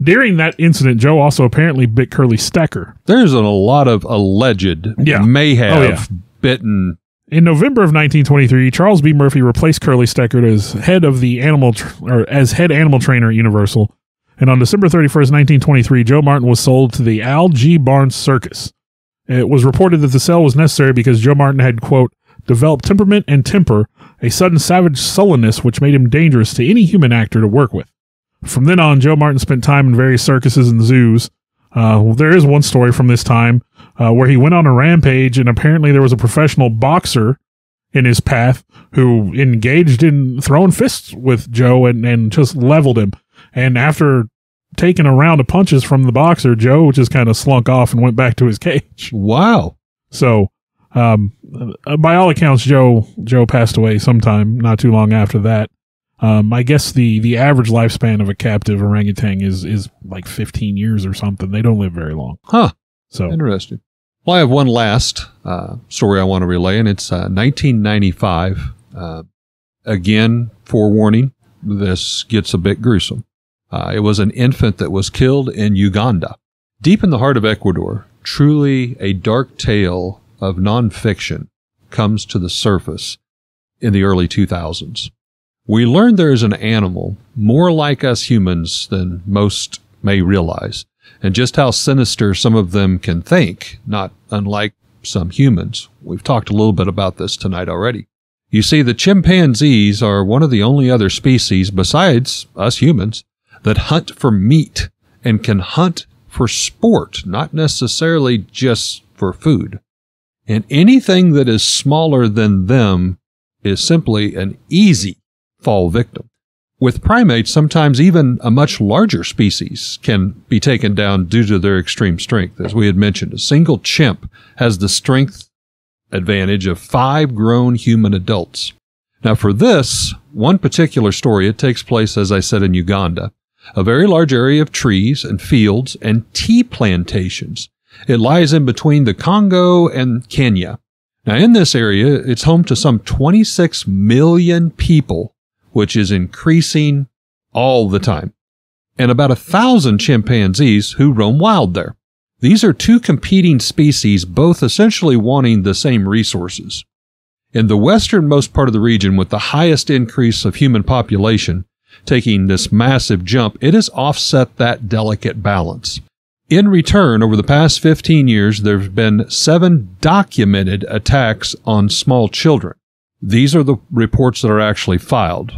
During that incident, Joe also apparently bit Curly Stecker. There's a lot of alleged may have bitten. In November of 1923, Charles B. Murphy replaced Curly Stecker as head of the animal trainer at Universal. And on December 31st, 1923, Joe Martin was sold to the Al G. Barnes Circus. It was reported that the sale was necessary because Joe Martin had, quote, "developed temperament and temper, a sudden savage sullenness which made him dangerous to any human actor to work with." From then on, Joe Martin spent time in various circuses and zoos. There is one story from this time where he went on a rampage, and apparently there was a professional boxer in his path who engaged in throwing fists with Joe and just leveled him. And after taking a round of punches from the boxer, Joe just kind of slunk off and went back to his cage. Wow. So, by all accounts, Joe passed away sometime not too long after that. I guess the average lifespan of a captive orangutan is like 15 years or something. They don't live very long. Huh. So interesting. Well, I have one last story I want to relay, and it's 1995. Again, forewarning, this gets a bit gruesome. It was an infant that was killed in Uganda. Deep in the heart of Ecuador, truly a dark tale of nonfiction comes to the surface in the early 2000s. We learned there is an animal more like us humans than most may realize, and just how sinister some of them can think, not unlike some humans. We've talked a little bit about this tonight already. You see, the chimpanzees are one of the only other species besides us humans that hunt for meat and can hunt for sport, not necessarily just for food. And anything that is smaller than them is simply an easy fall victim. With primates, sometimes even a much larger species can be taken down due to their extreme strength. As we had mentioned, a single chimp has the strength advantage of 5 grown human adults. Now, for this one particular story, it takes place, as I said, in Uganda, a very large area of trees and fields and tea plantations. It lies in between the Congo and Kenya. Now, in this area, it's home to some 26 million people, which is increasing all the time, and about 1,000 chimpanzees who roam wild there. These are 2 competing species, both essentially wanting the same resources. In the westernmost part of the region, with the highest increase of human population taking this massive jump, it has offset that delicate balance. In return, over the past 15 years, there have been 7 documented attacks on small children. These are the reports that are actually filed,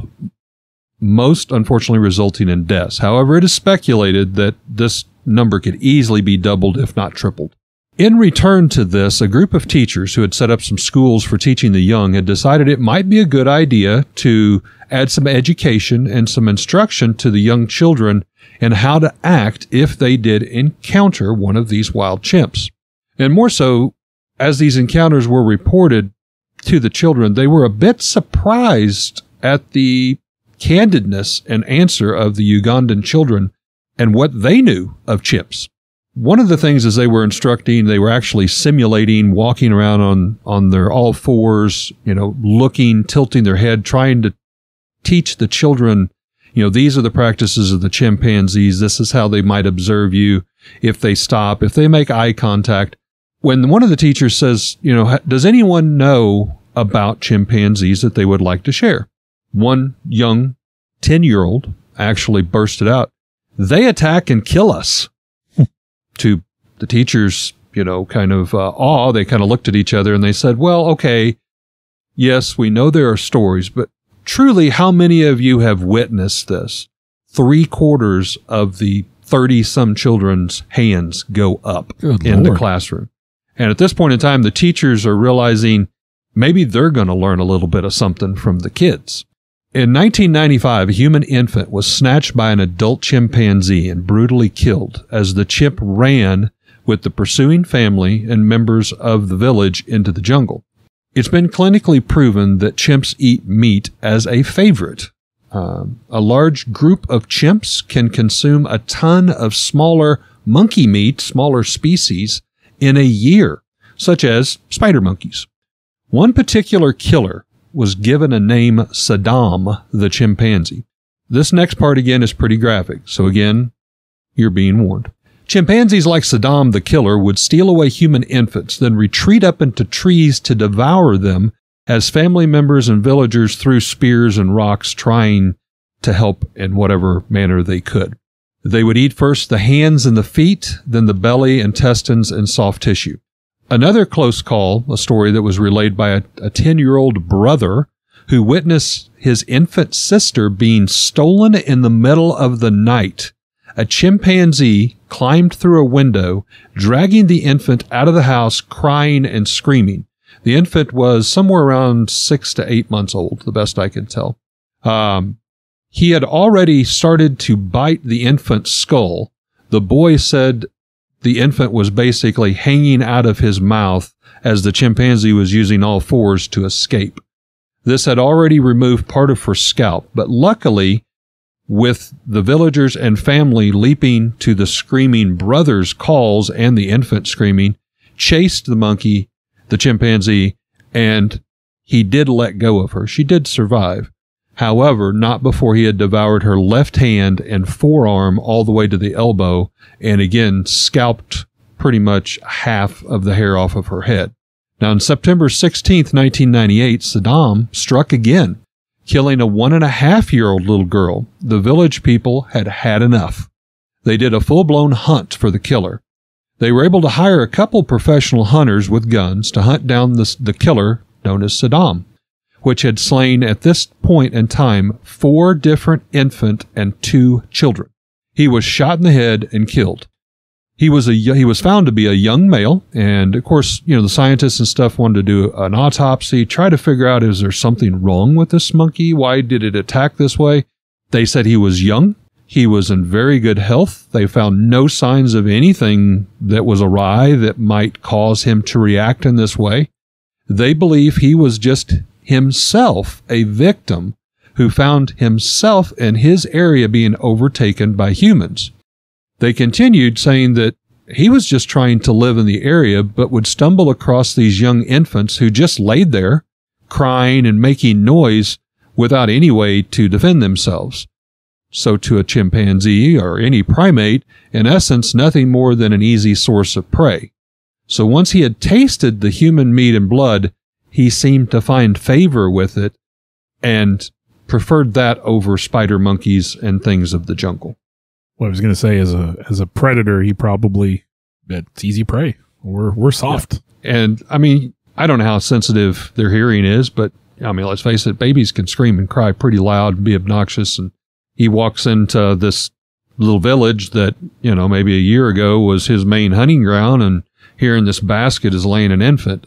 most unfortunately resulting in deaths. However, it is speculated that this number could easily be doubled, if not tripled. In return to this, a group of teachers who had set up some schools for teaching the young had decided it might be a good idea to add some education and some instruction to the young children in how to act if they did encounter one of these wild chimps. And more so, as these encounters were reported to the children, they were a bit surprised at the candidness and answer of the Ugandan children and what they knew of chimps. One of the things as they were instructing, they were actually simulating walking around on their all fours, looking, tilting their head, trying to teach the children, these are the practices of the chimpanzees. This is how they might observe you if they stop, if they make eye contact. When one of the teachers says, does anyone know about chimpanzees that they would like to share? One young 10-year-old actually bursted out, "They attack and kill us." To the teachers, kind of awe, they kind of looked at each other and they said, "Well, okay, yes, we know there are stories, but truly, how many of you have witnessed this?" 3/4 of the 30-some children's hands go up in the classroom. And at this point in time, the teachers are realizing maybe they're going to learn a little bit of something from the kids. In 1995, a human infant was snatched by an adult chimpanzee and brutally killed as the chimp ran with the pursuing family and members of the village into the jungle. It's been clinically proven that chimps eat meat as a favorite. A large group of chimps can consume a ton of smaller monkey meat, smaller species, in a year, such as spider monkeys. One particular killer was given a name Saddam the chimpanzee. This next part again is pretty graphic, so again, you're being warned. Chimpanzees like Saddam the killer would steal away human infants, then retreat up into trees to devour them as family members and villagers threw spears and rocks trying to help in whatever manner they could. They would eat first the hands and the feet, then the belly, intestines, and soft tissue. Another close call, a story that was relayed by a 10-year-old brother who witnessed his infant sister being stolen in the middle of the night. A chimpanzee climbed through a window, dragging the infant out of the house, crying and screaming. The infant was somewhere around 6 to 8 months old, the best I could tell. He had already started to bite the infant's skull. The boy said the infant was basically hanging out of his mouth as the chimpanzee was using all fours to escape. This had already removed part of her scalp, but luckily, with the villagers and family leaping to the screaming brother's calls and the infant screaming, chased the monkey, the chimpanzee, and he did let go of her. She did survive. However, not before he had devoured her left hand and forearm all the way to the elbow, and again scalped pretty much half of the hair off of her head. Now, on September 16th, 1998, Saddam struck again, killing a 1.5-year-old little girl. The village people had had enough. They did a full-blown hunt for the killer. They were able to hire a couple professional hunters with guns to hunt down the killer known as Saddam, which had slain at this point in time 4 different infant and 2 children. He was shot in the head and killed. He was found to be a young male, and of course, the scientists and stuff wanted to do an autopsy, try to figure out, is there something wrong with this monkey? Why did it attack this way? They said he was young. He was in very good health. They found no signs of anything that was awry that might cause him to react in this way. They believe he was just himself a victim who found himself in his area being overtaken by humans. They continued saying that he was just trying to live in the area, but would stumble across these young infants who just laid there, crying and making noise without any way to defend themselves. So to a chimpanzee or any primate, in essence, nothing more than an easy source of prey. So once he had tasted the human meat and blood, he seemed to find favor with it and preferred that over spider monkeys and things of the jungle. What I was going to say, as a predator, he probably, it's easy prey. We're soft. Yeah. And I mean, I don't know how sensitive their hearing is, but I mean, let's face it, babies can scream and cry pretty loud and be obnoxious. And he walks into this little village that, maybe a year ago was his main hunting ground, and here in this basket is laying an infant.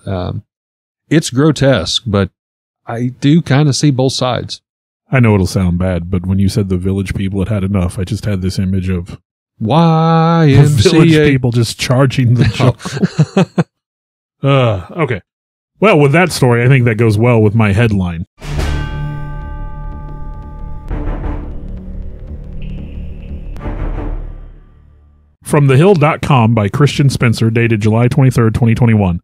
It's grotesque, but I do kind of see both sides. I know it'll sound bad, but when you said the village people had enough, I just had this image of YMCA. Village people just charging the jungle. Okay. Well, with that story, I think that goes well with my headline. From thehill.com by Christian Spencer, dated July 23rd, 2021.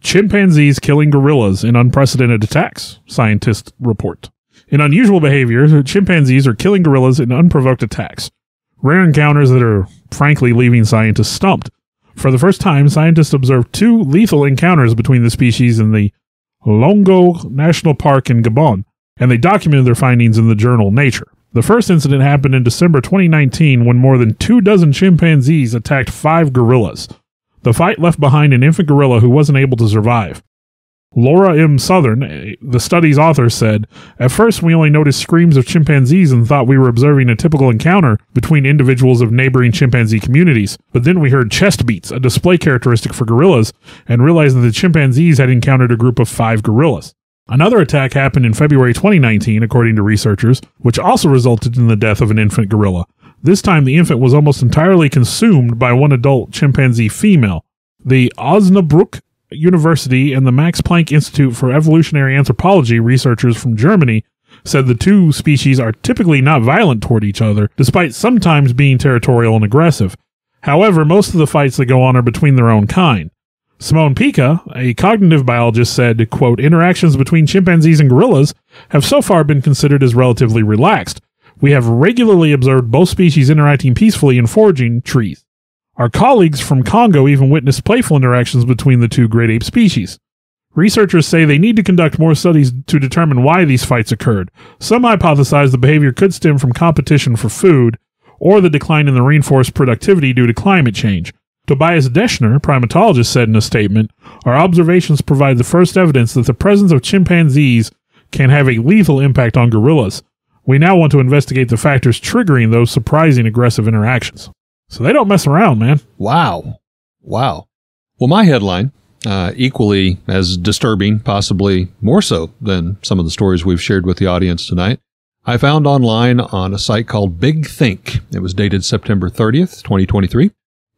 Chimpanzees killing gorillas in unprecedented attacks, scientists report. In unusual behavior, chimpanzees are killing gorillas in unprovoked attacks. Rare encounters that are, frankly, leaving scientists stumped. For the first time, scientists observed 2 lethal encounters between the species in the Longo National Park in Gabon, and they documented their findings in the journal Nature. The first incident happened in December 2019 when more than 24 chimpanzees attacked 5 gorillas. The fight left behind an infant gorilla who wasn't able to survive. Laura M. Southern, the study's author, said, "At first we only noticed screams of chimpanzees and thought we were observing a typical encounter between individuals of neighboring chimpanzee communities. But then we heard chest beats, a display characteristic for gorillas, and realized that the chimpanzees had encountered a group of 5 gorillas." Another attack happened in February 2019, according to researchers, which also resulted in the death of an infant gorilla. This time the infant was almost entirely consumed by one adult chimpanzee female. The Osnabrück University and the Max Planck Institute for Evolutionary Anthropology researchers from Germany said the 2 species are typically not violent toward each other, despite sometimes being territorial and aggressive. However, most of the fights that go on are between their own kind. Simone Pica, a cognitive biologist, said, quote, "Interactions between chimpanzees and gorillas have so far been considered as relatively relaxed. We have regularly observed both species interacting peacefully in foraging trees. Our colleagues from Congo even witnessed playful interactions between the 2 great ape species. Researchers say they need to conduct more studies to determine why these fights occurred. Some hypothesize the behavior could stem from competition for food or the decline in the rainforest productivity due to climate change. Tobias Deschner, primatologist, said in a statement, "Our observations provide the first evidence that the presence of chimpanzees can have a lethal impact on gorillas. We now want to investigate the factors triggering those surprising aggressive interactions." So they don't mess around, man. Wow. Well, my headline, equally as disturbing, possibly more so than some of the stories we've shared with the audience tonight, I found online on a site called Big Think. It was dated September 30th, 2023.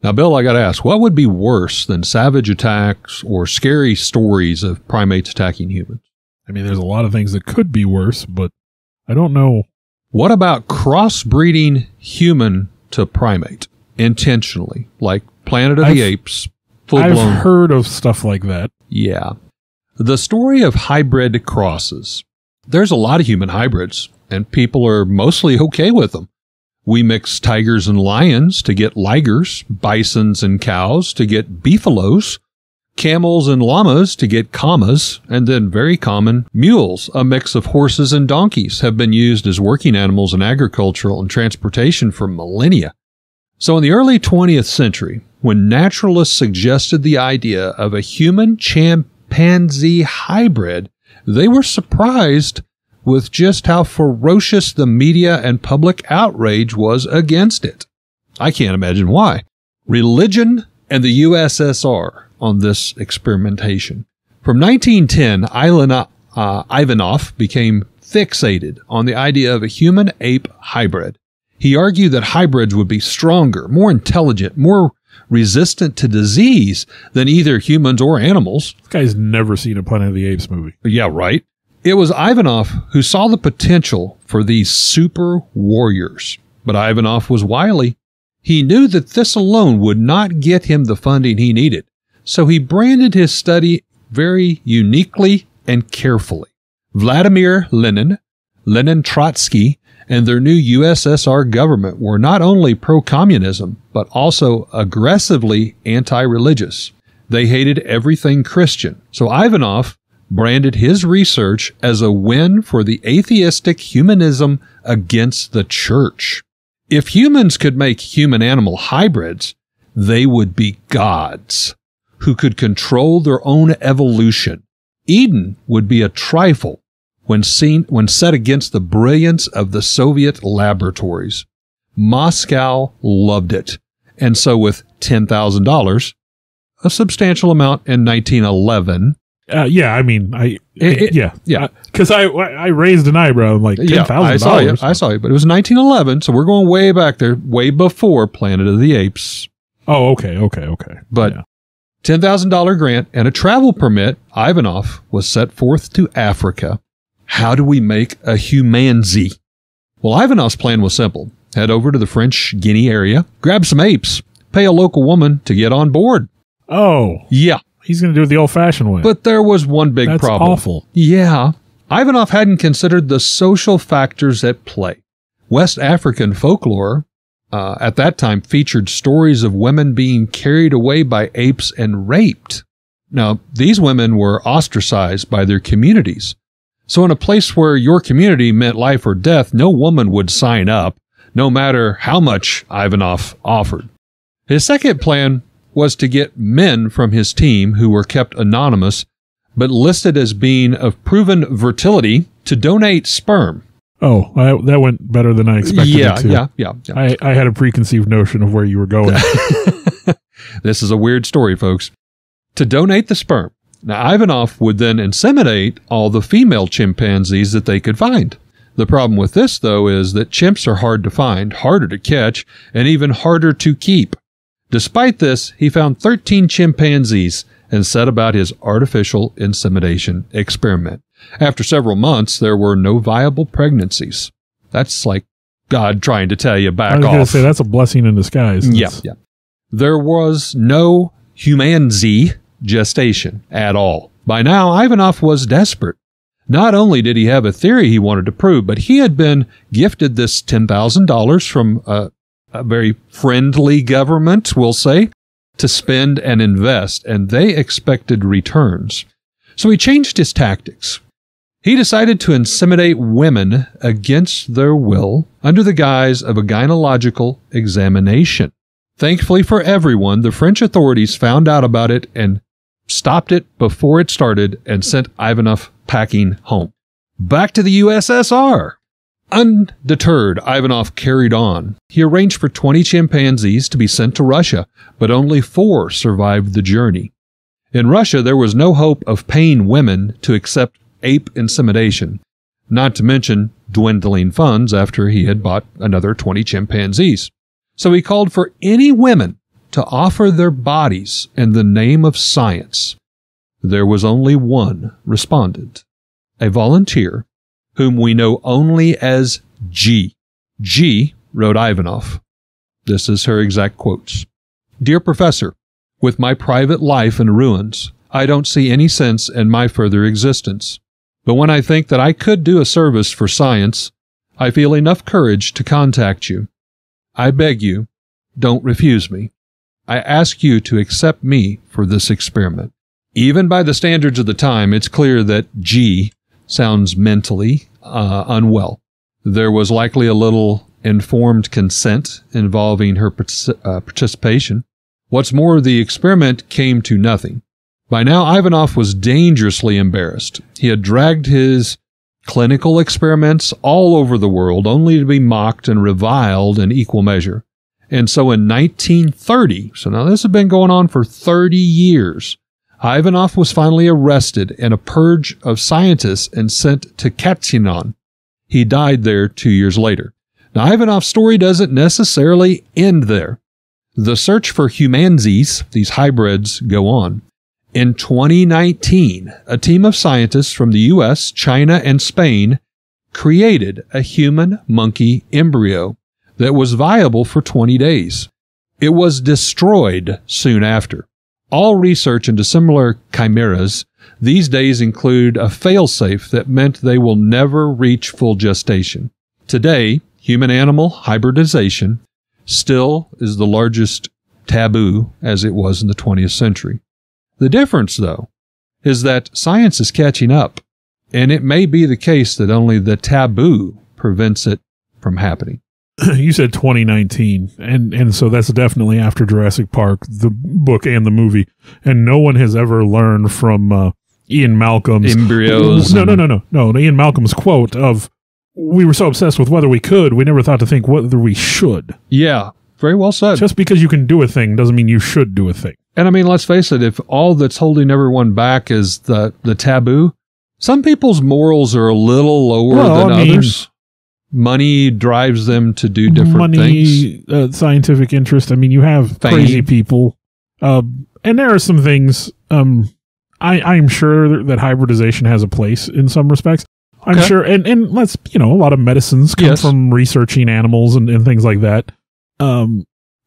Now, Bill, I got to ask, what would be worse than savage attacks or scary stories of primates attacking humans? I mean, there's a lot of things that could be worse, but I don't know. What about crossbreeding human to primate intentionally, like Planet of the Apes, full-blown? I've heard of stuff like that. Yeah. The story of hybrid crosses. There's a lot of human hybrids, and people are mostly okay with them. We mix tigers and lions to get ligers, bisons and cows to get beefalos, camels and llamas to get commas, and then very common mules, a mix of horses and donkeys, have been used as working animals in agricultural and transportation for millennia. So in the early 20th century, when naturalists suggested the idea of a human-chimpanzee hybrid, they were surprised with just how ferocious the media and public outrage was against it. I can't imagine why. Religion and the USSR on this experimentation. From 1910, Ivanov became fixated on the idea of a human-ape hybrid. He argued that hybrids would be stronger, more intelligent, more resistant to disease than either humans or animals. This guy's never seen a Planet of the Apes movie. Yeah, right. It was Ivanov who saw the potential for these super warriors. But Ivanov was wily. He knew that this alone would not get him the funding he needed. So he branded his study very uniquely and carefully. Vladimir Lenin, Lenin Trotsky, and their new USSR government were not only pro-communism, but also aggressively anti-religious. They hated everything Christian. So Ivanov branded his research as a win for the atheistic humanism against the church. If humans could make human-animal hybrids, they would be gods who could control their own evolution. Eden would be a trifle when set against the brilliance of the Soviet laboratories. Moscow loved it. And so with $10,000, a substantial amount in 1911. Yeah, I mean, yeah. Because I raised an eyebrow. I'm like, $10,000. I saw you, but it was 1911, so we're going way back there, way before Planet of the Apes. Oh, okay. But yeah. $10,000 grant and a travel permit, Ivanov was set forth to Africa. How do we make a humanzee? Well, Ivanov's plan was simple. Head over to the French Guiana area, grab some apes, pay a local woman to get on board. Oh. Yeah. He's going to do it the old-fashioned way. But there was one big problem. That's awful. Yeah. Ivanov hadn't considered the social factors at play. West African folklore at that time featured stories of women being carried away by apes and raped. Now, these women were ostracized by their communities. So in a place where your community meant life or death, no woman would sign up, no matter how much Ivanov offered. His second plan was to get men from his team who were kept anonymous, but listed as being of proven fertility to donate sperm. Oh, that went better than I expected it to. Yeah. I had a preconceived notion of where you were going. This is a weird story, folks. To donate the sperm. Now, Ivanov would then inseminate all the female chimpanzees that they could find. The problem with this, though, is that chimps are hard to find, harder to catch, and even harder to keep. Despite this, he found 13 chimpanzees and set about his artificial insemination experiment. After several months, there were no viable pregnancies. That's like God trying to tell you back off. I was going to say, that's a blessing in disguise. Yeah. There was no humanzee gestation at all. By now, Ivanov was desperate. Not only did he have a theory he wanted to prove, but he had been gifted this $10,000 from a very friendly government, we'll say, to spend and invest, and they expected returns. So he changed his tactics. He decided to inseminate women against their will under the guise of a gynecological examination. Thankfully for everyone, the French authorities found out about it and stopped it before it started and sent Ivanov packing home. Back to the USSR. Undeterred, Ivanov carried on. He arranged for 20 chimpanzees to be sent to Russia, but only 4 survived the journey. In Russia, there was no hope of paying women to accept ape insemination, not to mention dwindling funds after he had bought another 20 chimpanzees. So he called for any women to offer their bodies in the name of science. There was only one respondent, a volunteer whom we know only as G. G wrote Ivanov. This is her exact quotes. Dear Professor, with my private life in ruins, I don't see any sense in my further existence. But when I think that I could do a service for science, I feel enough courage to contact you. I beg you, don't refuse me. I ask you to accept me for this experiment. Even by the standards of the time, it's clear that G sounds mentally unwell. There was likely a little informed consent involving her participation. What's more, the experiment came to nothing. By now, Ivanov was dangerously embarrassed. He had dragged his clinical experiments all over the world, only to be mocked and reviled in equal measure. And so in 1930, so now this had been going on for 30 years, Ivanov was finally arrested in a purge of scientists and sent to Katzinon. He died there 2 years later. Now, Ivanov's story doesn't necessarily end there. The search for humanzees, these hybrids, go on. In 2019, a team of scientists from the U.S., China, and Spain created a human-monkey embryo that was viable for 20 days. It was destroyed soon after. All research into similar chimeras these days include a failsafe that meant they will never reach full gestation. Today, human-animal hybridization still is the largest taboo as it was in the 20th century. The difference, though, is that science is catching up, and it may be the case that only the taboo prevents it from happening. You said 2019, and so that's definitely after Jurassic Park, the book and the movie, and no one has ever learned from Ian Malcolm's embryos. No, Ian Malcolm's quote of, "We were so obsessed with whether we could, we never thought to think whether we should." Yeah, very well said. Just because you can do a thing doesn't mean you should do a thing. And I mean, let's face it, if all that's holding everyone back is the taboo, some people's morals are a little lower than others. Money drives them to do different things. Scientific interest. I mean, you have crazy people. And there are some things, I'm sure that hybridization has a place in some respects. I'm sure. And a lot of medicines come from researching animals and things like that.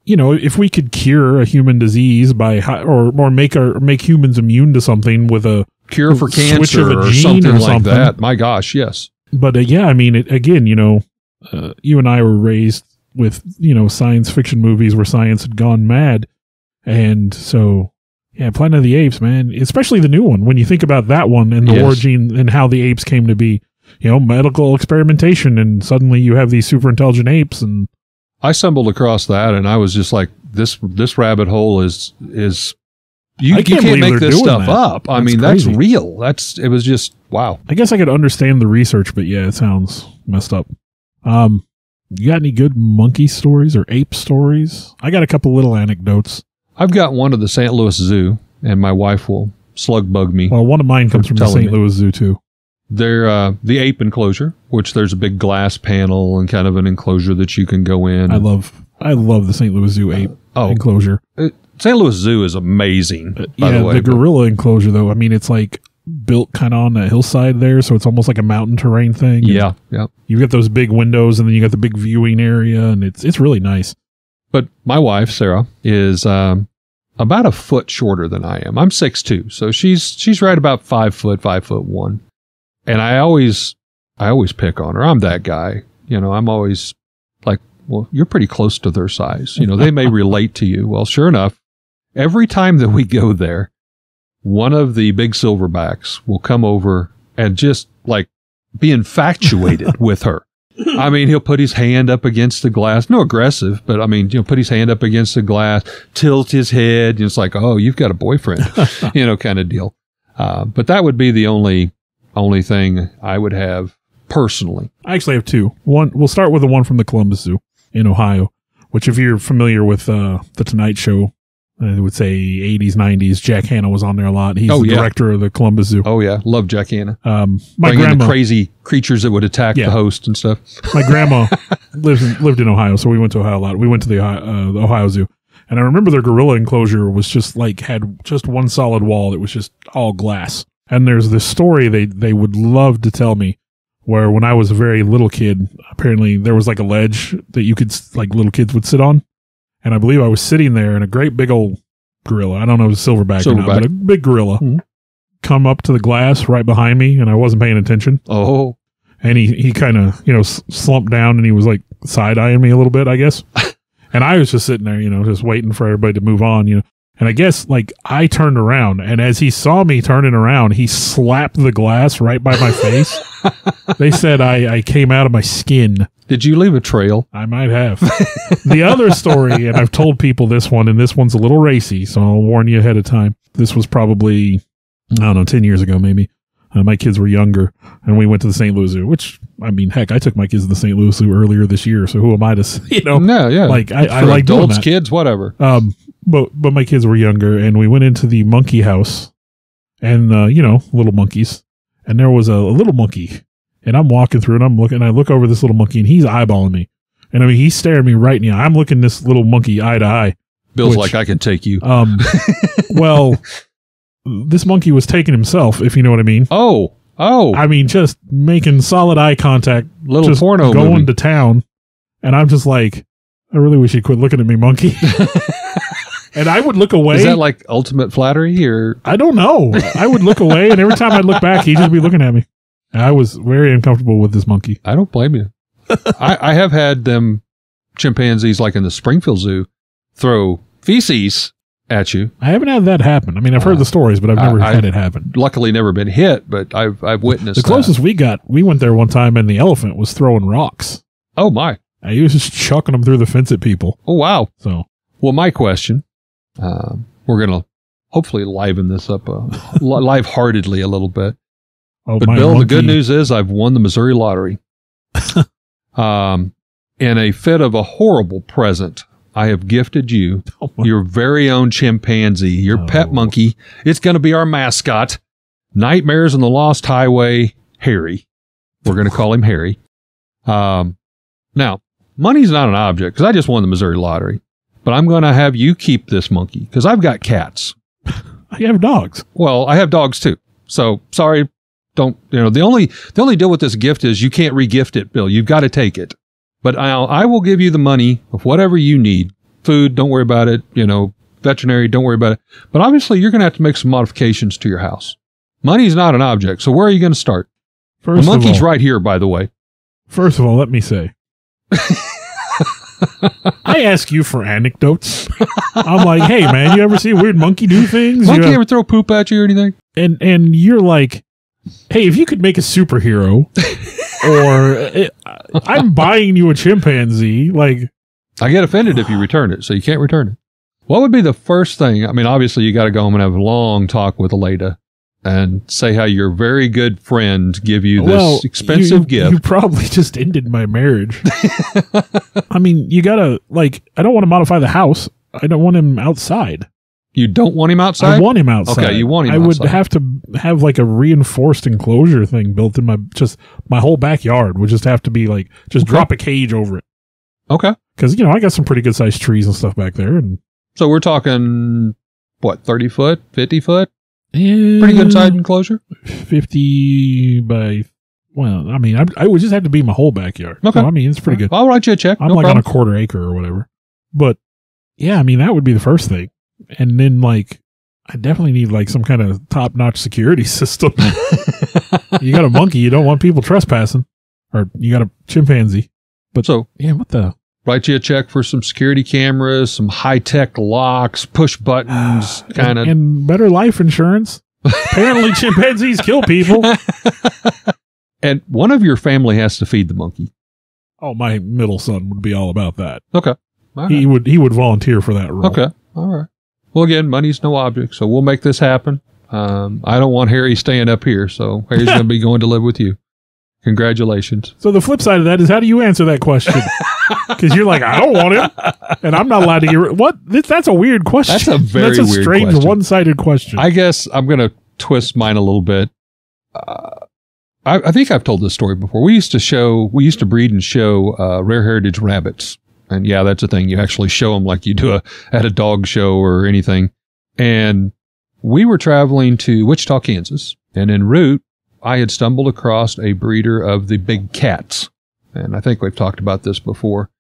If we could cure a human disease by or make humans immune to something with a cure for cancer or something like that. My gosh, yes. But I mean, you and I were raised with science fiction movies where science had gone mad, and so Planet of the Apes, man, especially the new one. When you think about that one and the origin and how the apes came to be, medical experimentation, and suddenly you have these super intelligent apes. And I stumbled across that, and I was just like, this rabbit hole is you can't make this stuff up. I mean, that's real. It was just wow. I guess I could understand the research, but it sounds messed up. You got any good monkey stories or ape stories? I got a couple little anecdotes. I've got one of the St. Louis Zoo, and my wife will slug bug me. Well, one of mine comes from the St. Louis Zoo too. They're the ape enclosure, which there's a big glass panel and kind of an enclosure that you can go in. I love the St. Louis Zoo ape enclosure. St. Louis Zoo is amazing, by the way. The gorilla enclosure, though, I mean, it's like built kind of on a hillside there, so it's almost like a mountain terrain thing. Yeah. You get those big windows, and then you got the big viewing area, and it's really nice. But my wife, Sarah, is about a foot shorter than I am. I'm 6'2", so she's right about 5 foot, 5'1". And I always pick on her. I'm that guy. I'm always like, well, you're pretty close to their size. They may relate to you. Well, sure enough, every time that we go there, one of the big silverbacks will come over and just like be infatuated with her. I mean, he'll put his hand up against the glass. No aggressive, but I mean, put his hand up against the glass, tilt his head. And it's like, oh, you've got a boyfriend, kind of deal. But that would be the only thing I would have personally. I actually have two. One, we'll start with the one from the Columbus Zoo in Ohio, which if you're familiar with the Tonight Show, I would say 80s, 90s, Jack Hanna was on there a lot. He's the director of the Columbus Zoo. Oh, yeah. Love Jack Hanna. My grandma, the crazy creatures that would attack the host and stuff. My grandma lived in Ohio, so we went to Ohio a lot. We went to the Ohio Zoo. And I remember their gorilla enclosure was just had just one solid wall. It was just all glass. And there's this story they would love to tell me where when I was a very little kid, apparently there was like a ledge that you could, like little kids would sit on. And I believe I was sitting there and a great big old gorilla, I don't know if it's silverback or not, but a big gorilla come up to the glass right behind me, and I wasn't paying attention. Oh. And he kind of, slumped down, and he was like side-eyeing me a little bit, I guess. And I was just sitting there, just waiting for everybody to move on, And I guess, I turned around, and as he saw me turning around, he slapped the glass right by my face. They said I came out of my skin. Did you leave a trail? I might have. The other story, and I've told people this one, and this one's a little racy, so I'll warn you ahead of time. This was probably, 10 years ago, maybe. My kids were younger, and we went to the St. Louis Zoo, which, I mean, heck, I took my kids to the St. Louis Zoo earlier this year, so who am I to, No, yeah. I like doing adults, that. kids, whatever. But my kids were younger, and we went into the monkey house, and, little monkeys, and there was a little monkey, and I'm walking through, and I look over this little monkey, and he's eyeballing me, and I mean, he's staring me right in the eye. I'm looking this little monkey eye to eye. Bill's like, I can take you. Well, this monkey was taking himself, if you know what I mean. Oh. I mean, just making solid eye contact. Little just porno going movie. to town. And I'm just like, I really wish you'd quit looking at me, monkey. And I would look away. Is that like ultimate flattery or? I don't know. I would look away, and every time I'd look back, he'd just be looking at me. I was very uncomfortable with this monkey. I don't blame you. I have had them chimpanzees like in the Springfield Zoo throw feces at you. I haven't had that happen. I mean, I've heard the stories, but I've never had it happen. Luckily never been hit, but I've witnessed the closest we went there one time, and the elephant was throwing rocks. Oh, my. He was just chucking them through the fence at people. Oh, wow. So, well, my question, we're going to hopefully liven this up live-heartedly a little bit. Oh, but Bill, the good news is I've won the Missouri lottery. In a fit of a horrible present I have gifted you my- your very own chimpanzee, your pet monkey. It's going to be our mascot. Nightmares on the Lost Highway, Harry. We're going to call him Harry. Now, money's not an object because I just won the Missouri lottery. But I'm going to have you keep this monkey because I've got cats. I have dogs. Well, I have dogs too. So sorry, don't, the only deal with this gift is you can't re-gift it, Bill. You've got to take it. But I will give you the money of whatever you need. Food, don't worry about it. Veterinary, don't worry about it. But obviously you're going to have to make some modifications to your house. Money's not an object. So where are you going to start? First The monkey's of all, right here, by the way. First of all, let me say, I ask you for anecdotes. I'm like, hey man, you ever see a weird monkey do things? Monkey ever throw poop at you or anything? And you're like, hey, if you could make a superhero, or I'm buying you a chimpanzee, like. I get offended if you return it, so you can't return it. What would be the first thing? I mean, obviously you got to go home and have a long talk with Aleda and say how your very good friend give you this expensive gift. You probably just ended my marriage. I mean, you gotta, I don't want to modify the house. I don't want him outside. You don't want him outside? I want him outside. Okay, you want him outside. I would have to have a reinforced enclosure thing built in my whole backyard would just have to be drop a cage over it. Okay. Because, I got some pretty good sized trees and stuff back there. And so we're talking, 30 foot, 50 foot? Pretty Pretty good size enclosure? 50 by, I mean, I would just have to be my whole backyard. Okay. So, I mean, it's pretty good. I'll write you a check. I'm no problem. on a quarter acre or whatever. But yeah, I mean, that would be the first thing. And then I definitely need some kind of top notch security system. You got a monkey, you don't want people trespassing. Or you got a chimpanzee. But so, yeah, what the? Write you a check for some security cameras, some high-tech locks, push buttons, kind of. And better life insurance. Apparently chimpanzees kill people. And one of your family has to feed the monkey. Oh, my middle son would be all about that. Okay. All right. He would volunteer for that role. Okay. All right. Well, again, money's no object, so we'll make this happen. I don't want Harry staying up here, so Harry's going to be going to live with you. Congratulations. So the flip side of that is, how do you answer that question? Because you're like, I don't want him, and I'm not allowed to get what? That's a weird question. That's a very That's a weird strange question. one-sided question. I guess I'm going to twist mine a little bit. I think I've told this story before. We used to breed and show rare heritage rabbits. And yeah, that's a thing. You actually show them like you do at a dog show or anything. And we were traveling to Wichita, Kansas. And en route, I had stumbled across a breeder of the big cats. And I think we've talked about this before.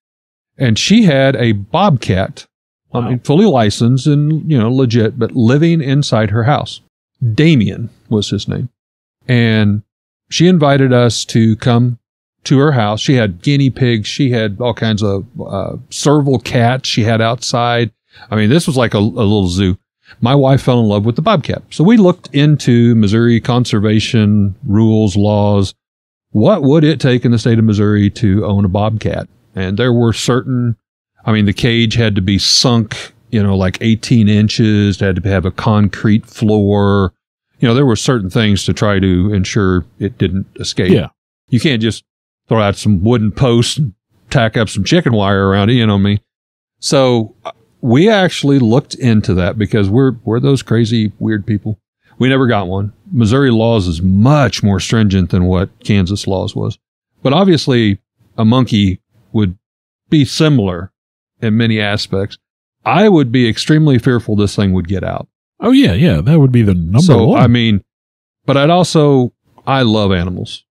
And she had a bobcat, Wow. I mean, fully licensed and, legit, but living inside her house. Damien was his name. And she invited us to come to her house. She had guinea pigs. She had all kinds of serval cats she had outside. I mean, this was like a little zoo. My wife fell in love with the bobcat. So we looked into Missouri conservation rules, laws. What would it take in the state of Missouri to own a bobcat? And there were the cage had to be sunk, 18 inches, had to have a concrete floor. There were certain things to try to ensure it didn't escape. Yeah. You can't just throw out some wooden posts and tack up some chicken wire around it, you know what I mean? So we actually looked into that because we're those crazy, weird people. We never got one. Missouri laws is much more stringent than what Kansas laws was. But obviously, a monkey would be similar in many aspects. I would be extremely fearful this thing would get out. Oh, yeah. That would be the number one. I mean, but I love animals.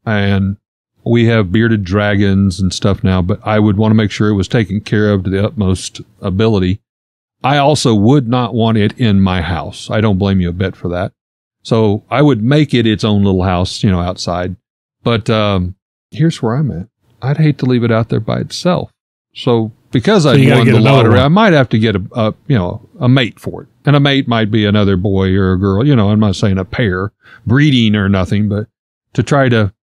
And we have bearded dragons and stuff now, but I would want to make sure it was taken care of to the utmost ability. I also would not want it in my house. I don't blame you a bit for that. So I would make it its own little house, outside. But here's where I'm at. I'd hate to leave it out there by itself. So because I won the lottery, I might have to get a mate for it. And a mate might be another boy or a girl. I'm not saying a pair, breeding or nothing, but to try to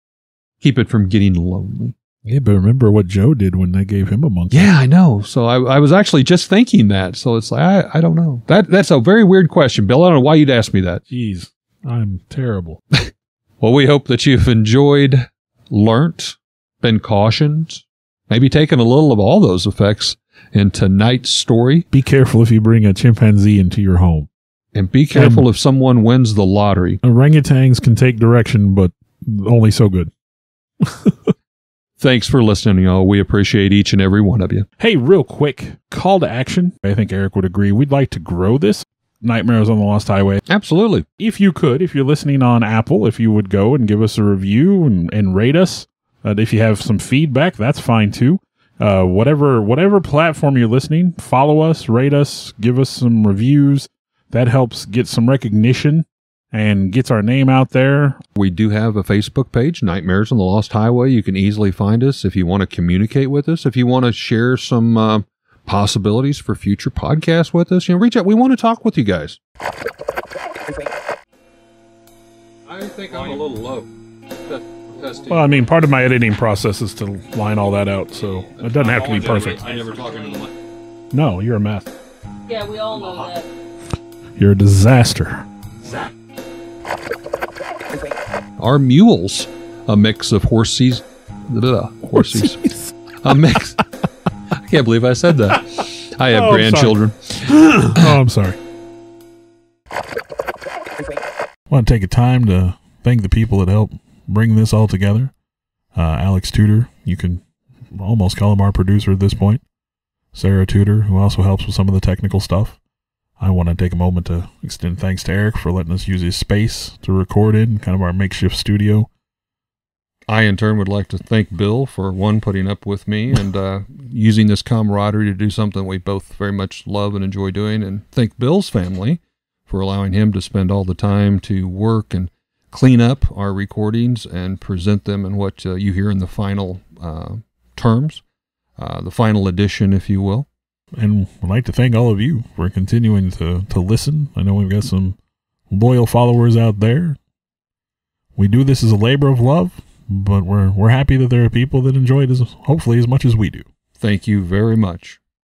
keep it from getting lonely. Yeah, but remember what Joe did when they gave him a monkey. Yeah, I know. So I was actually just thinking that. So it's like, I don't know. That's a very weird question, Bill. I don't know why you'd ask me that. Jeez, I'm terrible. Well, we hope that you've enjoyed, learnt, been cautioned, maybe taken a little of all those effects in tonight's story. Be careful if you bring a chimpanzee into your home. And be careful if someone wins the lottery. Orangutans can take direction, but only so good. Thanks for listening, y'all. We appreciate each and every one of you. Hey, real quick, call to action. I think Eric would agree. We'd like to grow this. Nightmares on the Lost Highway. Absolutely. If you could, if you're listening on Apple, if you would go and give us a review and rate us. If you have some feedback, that's fine too. Whatever platform you're listening, follow us, rate us, give us some reviews. That helps get some recognition and gets our name out there. We do have a Facebook page, Nightmares on the Lost Highway. You can easily find us if you want to communicate with us, if you want to share some possibilities for future podcasts with us. Reach out. We want to talk with you guys. I think I'm a little low. Well, I mean, part of my editing process is to line all that out, so it doesn't have to be perfect. I never talk into the mic. No, you're a mess. Yeah, we all know that. You're a disaster. Our mules, a mix of horses. A mix. I can't believe I said that. I have grandchildren. Oh, I'm sorry. I want to take a time to thank the people that helped bring this all together. Alex Tudor, you can almost call him our producer at this point. Sarah Tudor, who also helps with some of the technical stuff. I want to take a moment to extend thanks to Eric for letting us use his space to record in, kind of our makeshift studio. I, in turn, would like to thank Bill for, one, putting up with me and using this camaraderie to do something we both very much love and enjoy doing, and thank Bill's family for allowing him to spend all the time to work and clean up our recordings and present them in what you hear in the final terms, the final edition, if you will. And I'd like to thank all of you for continuing to listen. I know we've got some loyal followers out there. We do this as a labor of love, but we're happy that there are people that enjoy it hopefully as much as we do. Thank you very much.